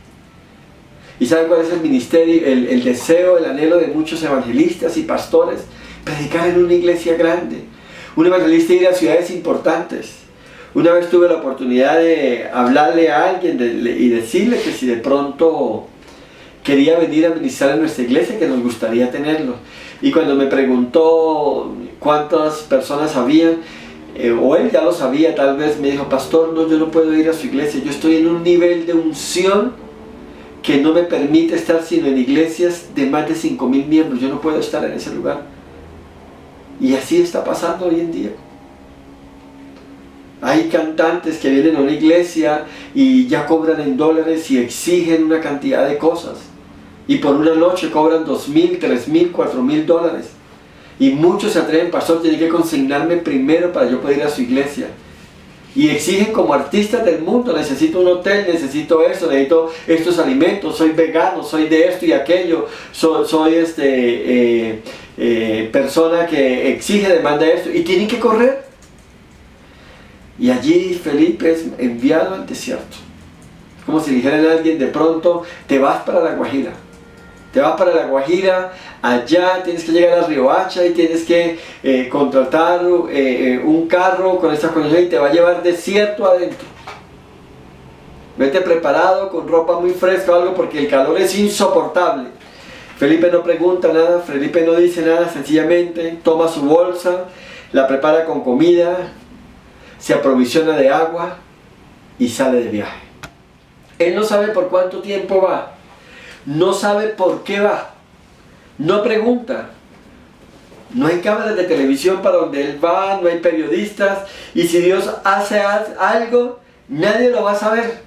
¿Y saben cuál es el ministerio, el deseo, el anhelo de muchos evangelistas y pastores? Predicar en una iglesia grande. Un evangelista ir a ciudades importantes. Una vez tuve la oportunidad de hablarle a alguien y decirle que si de pronto quería venir a ministrar en nuestra iglesia, que nos gustaría tenerlo. Y cuando me preguntó cuántas personas habían, o él ya lo sabía, tal vez me dijo: pastor, no, yo no puedo ir a su iglesia, yo estoy en un nivel de unción que no me permite estar sino en iglesias de más de 5,000 miembros, yo no puedo estar en ese lugar. Y así está pasando hoy en día. Hay cantantes que vienen a una iglesia y ya cobran en dólares y exigen una cantidad de cosas. Y por una noche cobran 2,000, 3,000, 4,000 dólares. Y muchos se atreven: pastor, tiene que consignarme primero para yo poder ir a su iglesia. Y exigen como artistas del mundo: necesito un hotel, necesito esto, necesito estos alimentos, soy vegano, soy de esto y aquello, soy persona que exige, demanda esto, y tienen que correr. Y allí Felipe es enviado al desierto. Como si dijeran a alguien de pronto: te vas para La Guajira. Te vas para La Guajira, allá tienes que llegar a Riohacha y tienes que contratar un carro con esta condición y te va a llevar desierto adentro. Vete preparado con ropa muy fresca o algo, porque el calor es insoportable. Felipe no pregunta nada, Felipe no dice nada, sencillamente toma su bolsa, la prepara con comida, se aprovisiona de agua y sale de viaje. Él no sabe por cuánto tiempo va. No sabe por qué va, no pregunta. No hay cámaras de televisión para donde él va, no hay periodistas, y si Dios hace algo, nadie lo va a saber.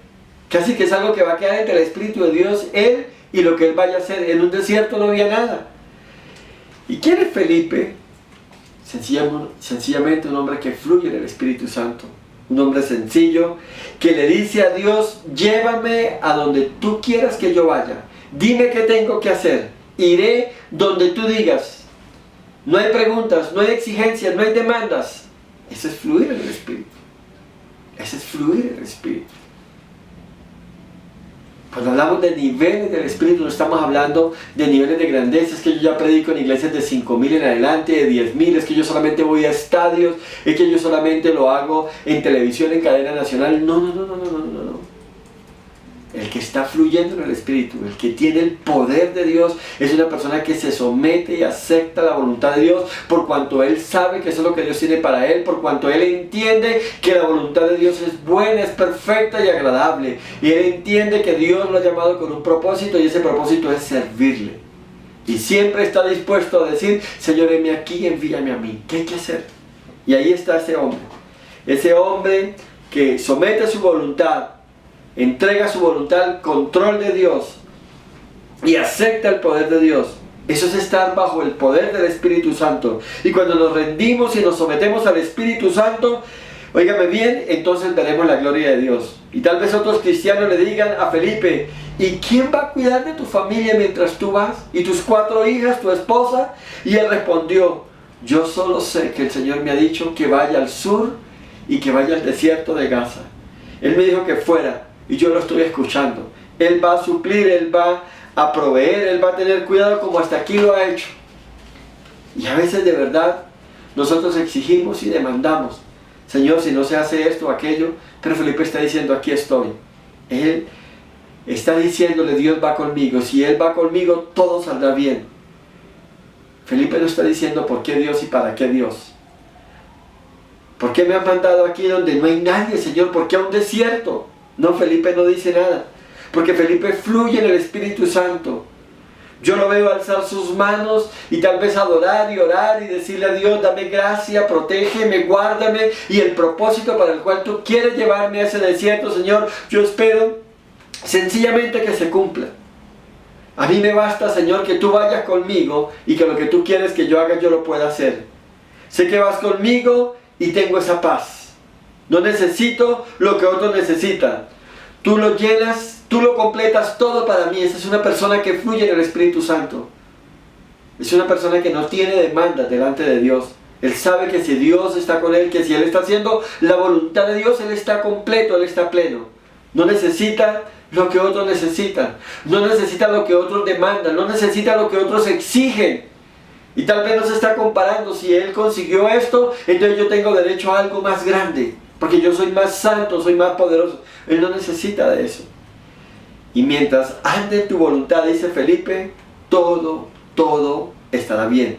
Casi que es algo que va a quedar entre el Espíritu de Dios, él y lo que él vaya a hacer. En un desierto no había nada. ¿Y quién es Felipe? Sencillamente un hombre que fluye en el Espíritu Santo. Un hombre sencillo que le dice a Dios: llévame a donde tú quieras que yo vaya. Dime qué tengo que hacer. Iré donde tú digas. No hay preguntas, no hay exigencias, no hay demandas. Eso es fluir en el Espíritu. Eso es fluir en el Espíritu. Cuando hablamos de niveles del Espíritu, no estamos hablando de niveles de grandeza. Es que yo ya predico en iglesias de 5,000 en adelante, de 10,000. Es que yo solamente voy a estadios. Es que yo solamente lo hago en televisión, en cadena nacional. No. El que está fluyendo en el Espíritu, el que tiene el poder de Dios, es una persona que se somete y acepta la voluntad de Dios, por cuanto él sabe que eso es lo que Dios tiene para él, por cuanto él entiende que la voluntad de Dios es buena, es perfecta y agradable, y él entiende que Dios lo ha llamado con un propósito, y ese propósito es servirle. Y siempre está dispuesto a decir: Señor, heme aquí, envíame a mí. ¿Qué hay que hacer? Y ahí está ese hombre que somete su voluntad, entrega su voluntad al control de Dios y acepta el poder de Dios. Eso es estar bajo el poder del Espíritu Santo. Y cuando nos rendimos y nos sometemos al Espíritu Santo, óigame bien, entonces veremos la gloria de Dios. Y tal vez otros cristianos le digan a Felipe: ¿y quién va a cuidar de tu familia mientras tú vas? ¿Y tus 4 hijas, tu esposa? Y él respondió: yo solo sé que el Señor me ha dicho que vaya al sur y que vaya al desierto de Gaza. Él me dijo que fuera. Y yo lo estoy escuchando. Él va a suplir, Él va a proveer, Él va a tener cuidado como hasta aquí lo ha hecho. Y a veces de verdad nosotros exigimos y demandamos, Señor, si no se hace esto o aquello, pero Felipe está diciendo, aquí estoy. Él está diciéndole, Dios va conmigo, si Él va conmigo, todo saldrá bien. Felipe no está diciendo por qué Dios y para qué Dios. ¿Por qué me has mandado aquí donde no hay nadie, Señor? ¿Por qué a un desierto? No, Felipe no dice nada, porque Felipe fluye en el Espíritu Santo. Yo lo veo alzar sus manos y tal vez adorar y orar y decirle a Dios, dame gracia, protégeme, guárdame, y el propósito para el cual tú quieres llevarme a ese desierto, Señor, yo espero sencillamente que se cumpla. A mí me basta, Señor, que tú vayas conmigo y que lo que tú quieres que yo haga, yo lo pueda hacer. Sé que vas conmigo y tengo esa paz. No necesito lo que otros necesitan. Tú lo llenas, tú lo completas todo para mí. Esa es una persona que fluye en el Espíritu Santo. Es una persona que no tiene demandas delante de Dios. Él sabe que si Dios está con él, que si él está haciendo la voluntad de Dios, él está completo, él está pleno. No necesita lo que otros necesitan. No necesita lo que otros demandan. No necesita lo que otros exigen. Y tal vez no se está comparando. Si él consiguió esto, entonces yo tengo derecho a algo más grande. Porque yo soy más santo, soy más poderoso. Él no necesita de eso. Y mientras ande en tu voluntad, dice Felipe, todo estará bien.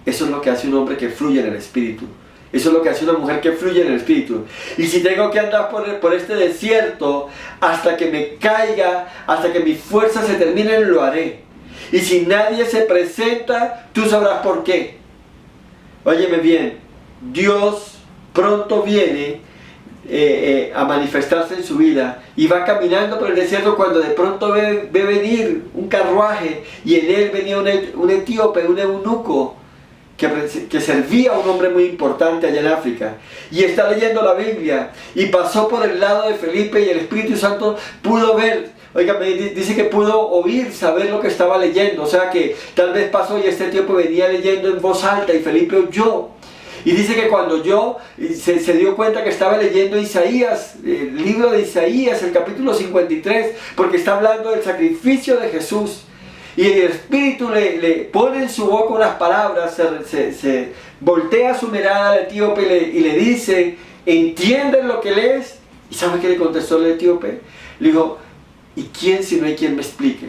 Eso es lo que hace un hombre que fluye en el Espíritu. Eso es lo que hace una mujer que fluye en el Espíritu. Y si tengo que andar por este desierto hasta que me caiga, hasta que mis fuerzas se terminen, lo haré. Y si nadie se presenta, tú sabrás por qué. Óyeme bien, Dios pronto viene a manifestarse en su vida y va caminando por el desierto cuando de pronto ve venir un carruaje y en él venía un etíope, un eunuco que servía a un hombre muy importante allá en África, y está leyendo la Biblia y pasó por el lado de Felipe y el Espíritu Santo pudo ver, oiga, dice que pudo oír, saber lo que estaba leyendo, o sea que tal vez pasó y este etíope venía leyendo en voz alta y Felipe oyó. Y dice que cuando oyó, se dio cuenta que estaba leyendo Isaías, el libro de Isaías, el capítulo 53, porque está hablando del sacrificio de Jesús. Y el Espíritu le pone en su boca unas palabras, se voltea su mirada al etíope y le dice, ¿entienden lo que lees? ¿Y sabe qué le contestó el etíope? Le dijo, ¿y quién si no hay quien me explique?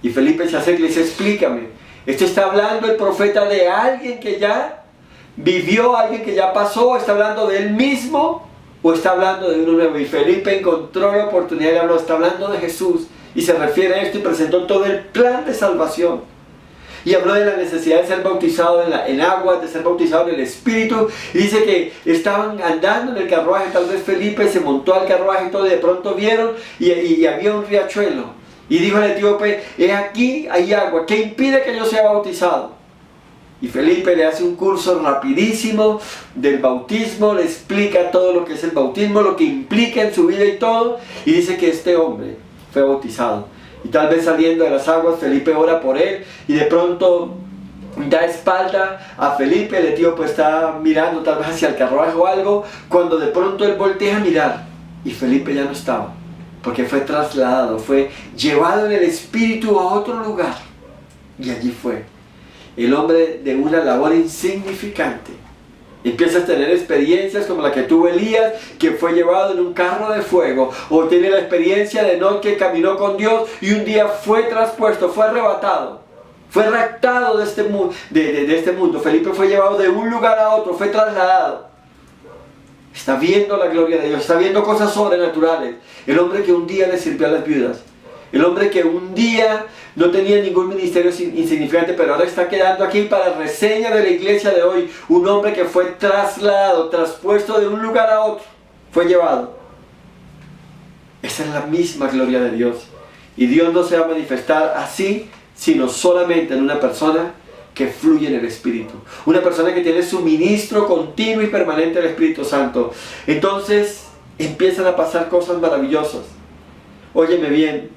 Y Felipe se acerca y le dice, explícame. Esto está hablando el profeta de alguien que ya vivió, alguien que ya pasó, ¿está hablando de él mismo o está hablando de uno nuevo? Y Felipe encontró la oportunidad y habló, está hablando de Jesús, y se refiere a esto y presentó todo el plan de salvación y habló de la necesidad de ser bautizado en agua, de ser bautizado en el Espíritu, y dice que estaban andando en el carruaje, tal vez Felipe se montó al carruaje y todo, y de pronto vieron y había un riachuelo, y dijo el etíope, he aquí hay agua, ¿qué impide que yo sea bautizado? Y Felipe le hace un curso rapidísimo del bautismo, le explica todo lo que es el bautismo, lo que implica en su vida y todo, y dice que este hombre fue bautizado. Y tal vez saliendo de las aguas, Felipe ora por él, y de pronto da espalda a Felipe, el etíope está mirando tal vez hacia el carruaje o algo, cuando de pronto él voltea a mirar, y Felipe ya no estaba, porque fue trasladado, fue llevado en el Espíritu a otro lugar, y allí fue. El hombre de una labor insignificante empieza a tener experiencias como la que tuvo Elías, que fue llevado en un carro de fuego, o tiene la experiencia de Enoc, que caminó con Dios y un día fue traspuesto, fue arrebatado, fue raptado de este mundo. Felipe fue llevado de un lugar a otro, fue trasladado. Está viendo la gloria de Dios, está viendo cosas sobrenaturales. El hombre que un día le sirvió a las viudas, el hombre que un día no tenía ningún ministerio insignificante, pero ahora está quedando aquí para reseña de la iglesia de hoy. Un hombre que fue trasladado, traspuesto de un lugar a otro, fue llevado. Esa es la misma gloria de Dios. Y Dios no se va a manifestar así, sino solamente en una persona que fluye en el Espíritu. Una persona que tiene suministro continuo y permanente del Espíritu Santo. Entonces empiezan a pasar cosas maravillosas. Óyeme bien.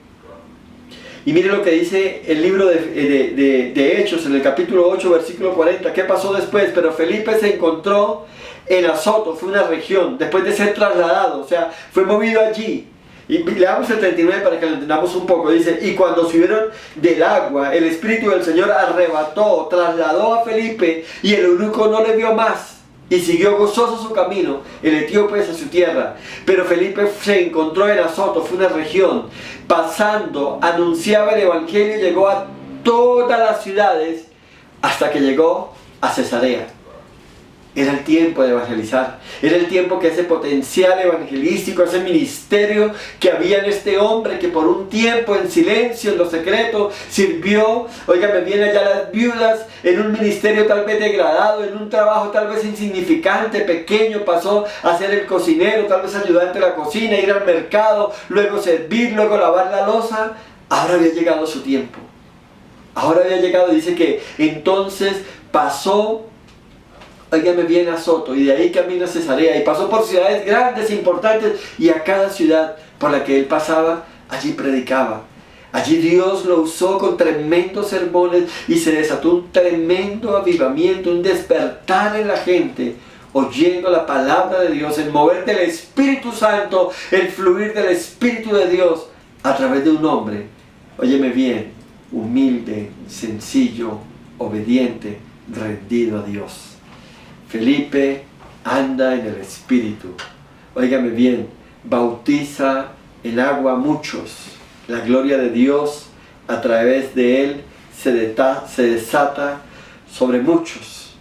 Y mire lo que dice el libro de Hechos, en el capítulo 8, versículo 40. ¿Qué pasó después? Pero Felipe se encontró en Azoto, fue una región, después de ser trasladado, o sea, fue movido allí. Y leamos el 39 para que lo entendamos un poco. Dice, y cuando subieron del agua, el Espíritu del Señor arrebató, trasladó a Felipe, y el eunuco no le vio más. Y siguió gozoso su camino, el etíope hacia su tierra. Pero Felipe se encontró en Azoto, fue una región. Pasando, anunciaba el evangelio y llegó a todas las ciudades hasta que llegó a Cesarea. Era el tiempo de evangelizar. Era el tiempo que ese potencial evangelístico, ese ministerio que había en este hombre que por un tiempo en silencio, en lo secreto, sirvió, óigame bien, allá las viudas, en un ministerio tal vez degradado, en un trabajo tal vez insignificante, pequeño, pasó a ser el cocinero, tal vez ayudante de la cocina, ir al mercado, luego servir, luego lavar la loza. Ahora había llegado su tiempo. Ahora había llegado, dice que entonces pasó, óigame bien, a Azoto, y de ahí camino a Cesarea, y pasó por ciudades grandes, importantes, y a cada ciudad por la que él pasaba, allí predicaba. Allí Dios lo usó con tremendos sermones, y se desató un tremendo avivamiento, un despertar en la gente, oyendo la palabra de Dios, el mover del Espíritu Santo, el fluir del Espíritu de Dios, a través de un hombre, óyeme bien, humilde, sencillo, obediente, rendido a Dios. Felipe anda en el Espíritu. Óigame bien, bautiza en agua a muchos. La gloria de Dios a través de él se desata sobre muchos.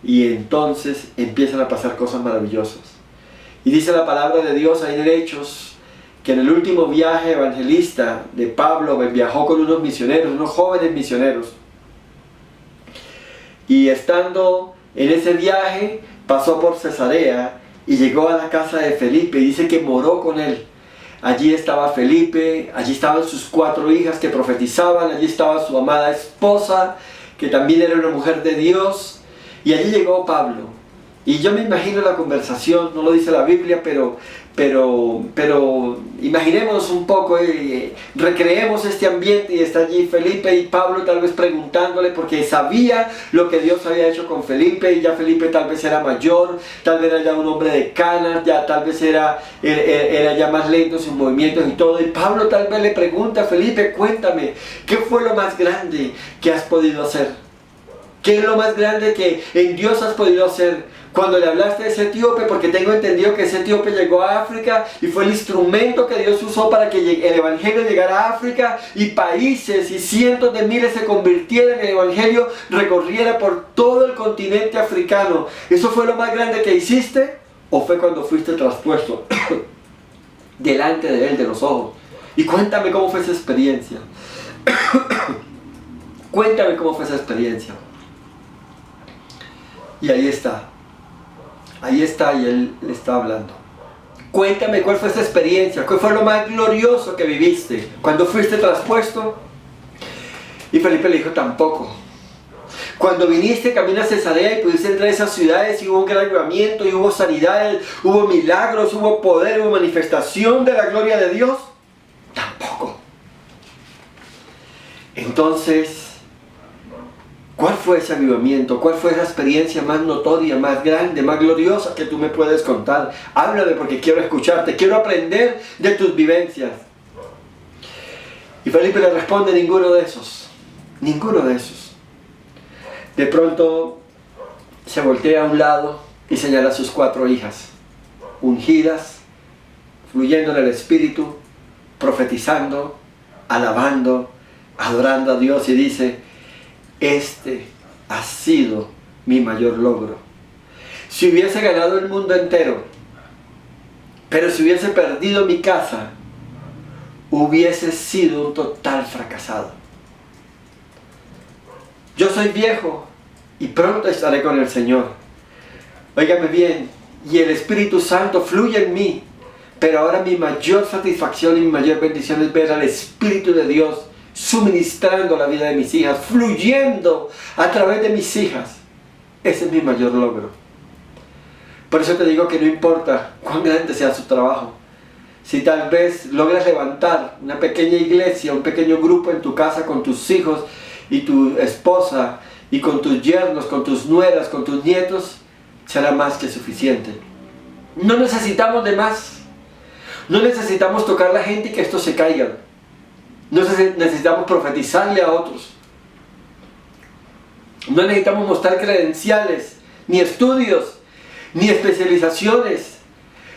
Y entonces empiezan a pasar cosas maravillosas. Y dice la palabra de Dios ahí en Hechos, que en el último viaje evangelista de Pablo viajó con unos misioneros, unos jóvenes misioneros. Y estando en ese viaje pasó por Cesarea y llegó a la casa de Felipe y dice que moró con él. Allí estaba Felipe, allí estaban sus 4 hijas que profetizaban, allí estaba su amada esposa, que también era una mujer de Dios, y allí llegó Pablo. Y yo me imagino la conversación, no lo dice la Biblia, pero imaginemos un poco, recreemos este ambiente, y está allí Felipe y Pablo tal vez preguntándole, porque sabía lo que Dios había hecho con Felipe, y ya Felipe tal vez era mayor, tal vez era ya un hombre de canas, ya tal vez era ya más lento en sus movimientos y todo, y Pablo tal vez le pregunta a Felipe, cuéntame, ¿qué fue lo más grande que has podido hacer? ¿Qué es lo más grande que en Dios has podido hacer? Cuando le hablaste de ese etíope, porque tengo entendido que ese etíope llegó a África y fue el instrumento que Dios usó para que el evangelio llegara a África, y países y cientos de miles se convirtieran, el evangelio recorriera por todo el continente africano. ¿Eso fue lo más grande que hiciste? ¿O fue cuando fuiste traspuesto delante de él, de los ojos? Y cuéntame cómo fue esa experiencia. Cuéntame cómo fue esa experiencia. Y ahí está, y él le está hablando. Cuéntame cuál fue esa experiencia, cuál fue lo más glorioso que viviste cuando fuiste traspuesto. Y Felipe le dijo, tampoco. Cuando viniste camino a Cesarea y pudiste entrar a esas ciudades y hubo un gran avivamiento, y hubo sanidades, hubo milagros, hubo poder, hubo manifestación de la gloria de Dios, tampoco. Entonces, ¿cuál fue ese avivamiento? ¿Cuál fue esa experiencia más notoria, más grande, más gloriosa que tú me puedes contar? Háblame, porque quiero escucharte, quiero aprender de tus vivencias. Y Felipe le responde, ninguno de esos. Ninguno de esos. De pronto se voltea a un lado y señala a sus 4 hijas, ungidas, fluyendo en el Espíritu, profetizando, alabando, adorando a Dios, y dice, este ha sido mi mayor logro. Si hubiese ganado el mundo entero, pero si hubiese perdido mi casa, hubiese sido un total fracasado. Yo soy viejo y pronto estaré con el Señor. Óigame bien, y el Espíritu Santo fluye en mí, pero ahora mi mayor satisfacción y mi mayor bendición es ver al Espíritu de Dios suministrando la vida de mis hijas, fluyendo a través de mis hijas. Ese es mi mayor logro. Por eso te digo que no importa cuán grande sea su trabajo. Si tal vez logras levantar una pequeña iglesia, un pequeño grupo en tu casa con tus hijos y tu esposa, y con tus yernos, con tus nueras, con tus nietos, será más que suficiente. No necesitamos de más. No necesitamos tocar a la gente y que estos se caigan. No necesitamos profetizarle a otros. No necesitamos mostrar credenciales, ni estudios, ni especializaciones,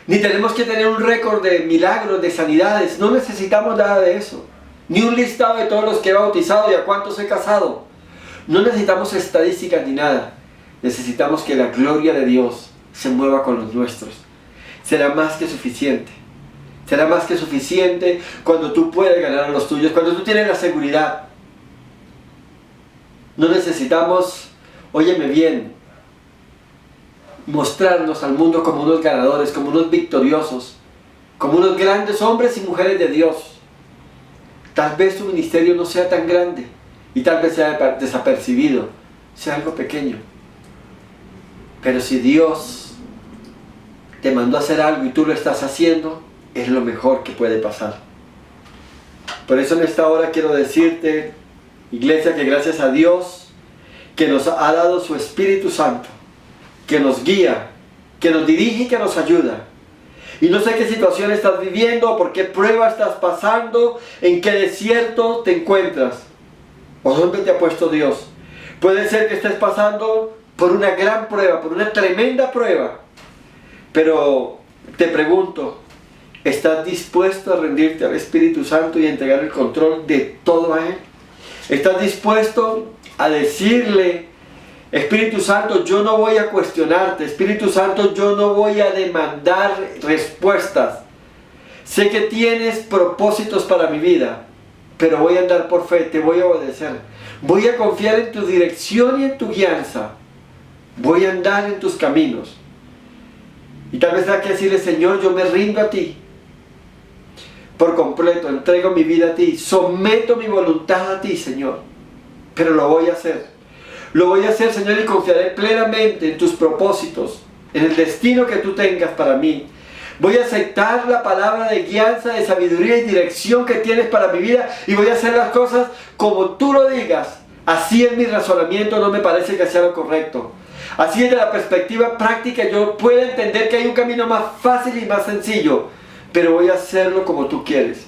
ni tenemos que tener un récord de milagros, de sanidades. No necesitamos nada de eso. Ni un listado de todos los que he bautizado y a cuántos he casado. No necesitamos estadísticas ni nada. Necesitamos que la gloria de Dios se mueva con los nuestros. Será más que suficiente. Será más que suficiente cuando tú puedes ganar a los tuyos, cuando tú tienes la seguridad. No necesitamos, óyeme bien, mostrarnos al mundo como unos ganadores, como unos victoriosos, como unos grandes hombres y mujeres de Dios. Tal vez tu ministerio no sea tan grande y tal vez sea desapercibido, sea algo pequeño. Pero si Dios te mandó a hacer algo y tú lo estás haciendo, es lo mejor que puede pasar. Por eso en esta hora quiero decirte, iglesia, que gracias a Dios que nos ha dado su Espíritu Santo, que nos guía, que nos dirige y que nos ayuda. Y no sé qué situación estás viviendo, por qué prueba estás pasando, en qué desierto te encuentras, o dónde te ha puesto Dios. Puede ser que estés pasando por una gran prueba, por una tremenda prueba. Pero te pregunto, ¿estás dispuesto a rendirte al Espíritu Santo y a entregar el control de todo a Él? ¿Estás dispuesto a decirle, Espíritu Santo, yo no voy a cuestionarte, Espíritu Santo, yo no voy a demandar respuestas? Sé que tienes propósitos para mi vida, pero voy a andar por fe, te voy a obedecer. Voy a confiar en tu dirección y en tu guianza. Voy a andar en tus caminos. Y tal vez hay que decirle, Señor, yo me rindo a ti. Por completo, entrego mi vida a ti. Someto mi voluntad a ti, Señor. Pero lo voy a hacer. Lo voy a hacer, Señor, y confiaré plenamente en tus propósitos, en el destino que tú tengas para mí. Voy a aceptar la palabra de guianza, de sabiduría y dirección que tienes para mi vida, y voy a hacer las cosas como tú lo digas. Así en mi razonamiento no me parece que sea lo correcto. Así desde la perspectiva práctica yo puedo entender que hay un camino más fácil y más sencillo, pero voy a hacerlo como tú quieres,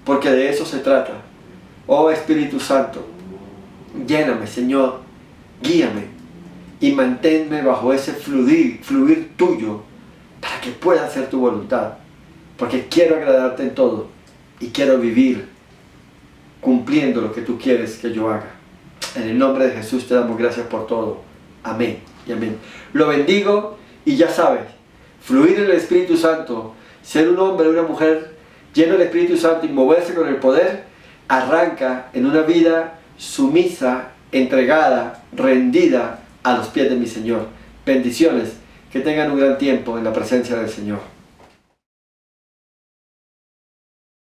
porque de eso se trata. Oh Espíritu Santo, lléname, Señor, guíame y manténme bajo ese fluir tuyo para que pueda hacer tu voluntad, porque quiero agradarte en todo y quiero vivir cumpliendo lo que tú quieres que yo haga. En el nombre de Jesús te damos gracias por todo. Amén y amén. Lo bendigo y ya sabes, fluir en el Espíritu Santo, ser un hombre o una mujer lleno del Espíritu Santo y moverse con el poder, arranca en una vida sumisa, entregada, rendida a los pies de mi Señor. Bendiciones, que tengan un gran tiempo en la presencia del Señor.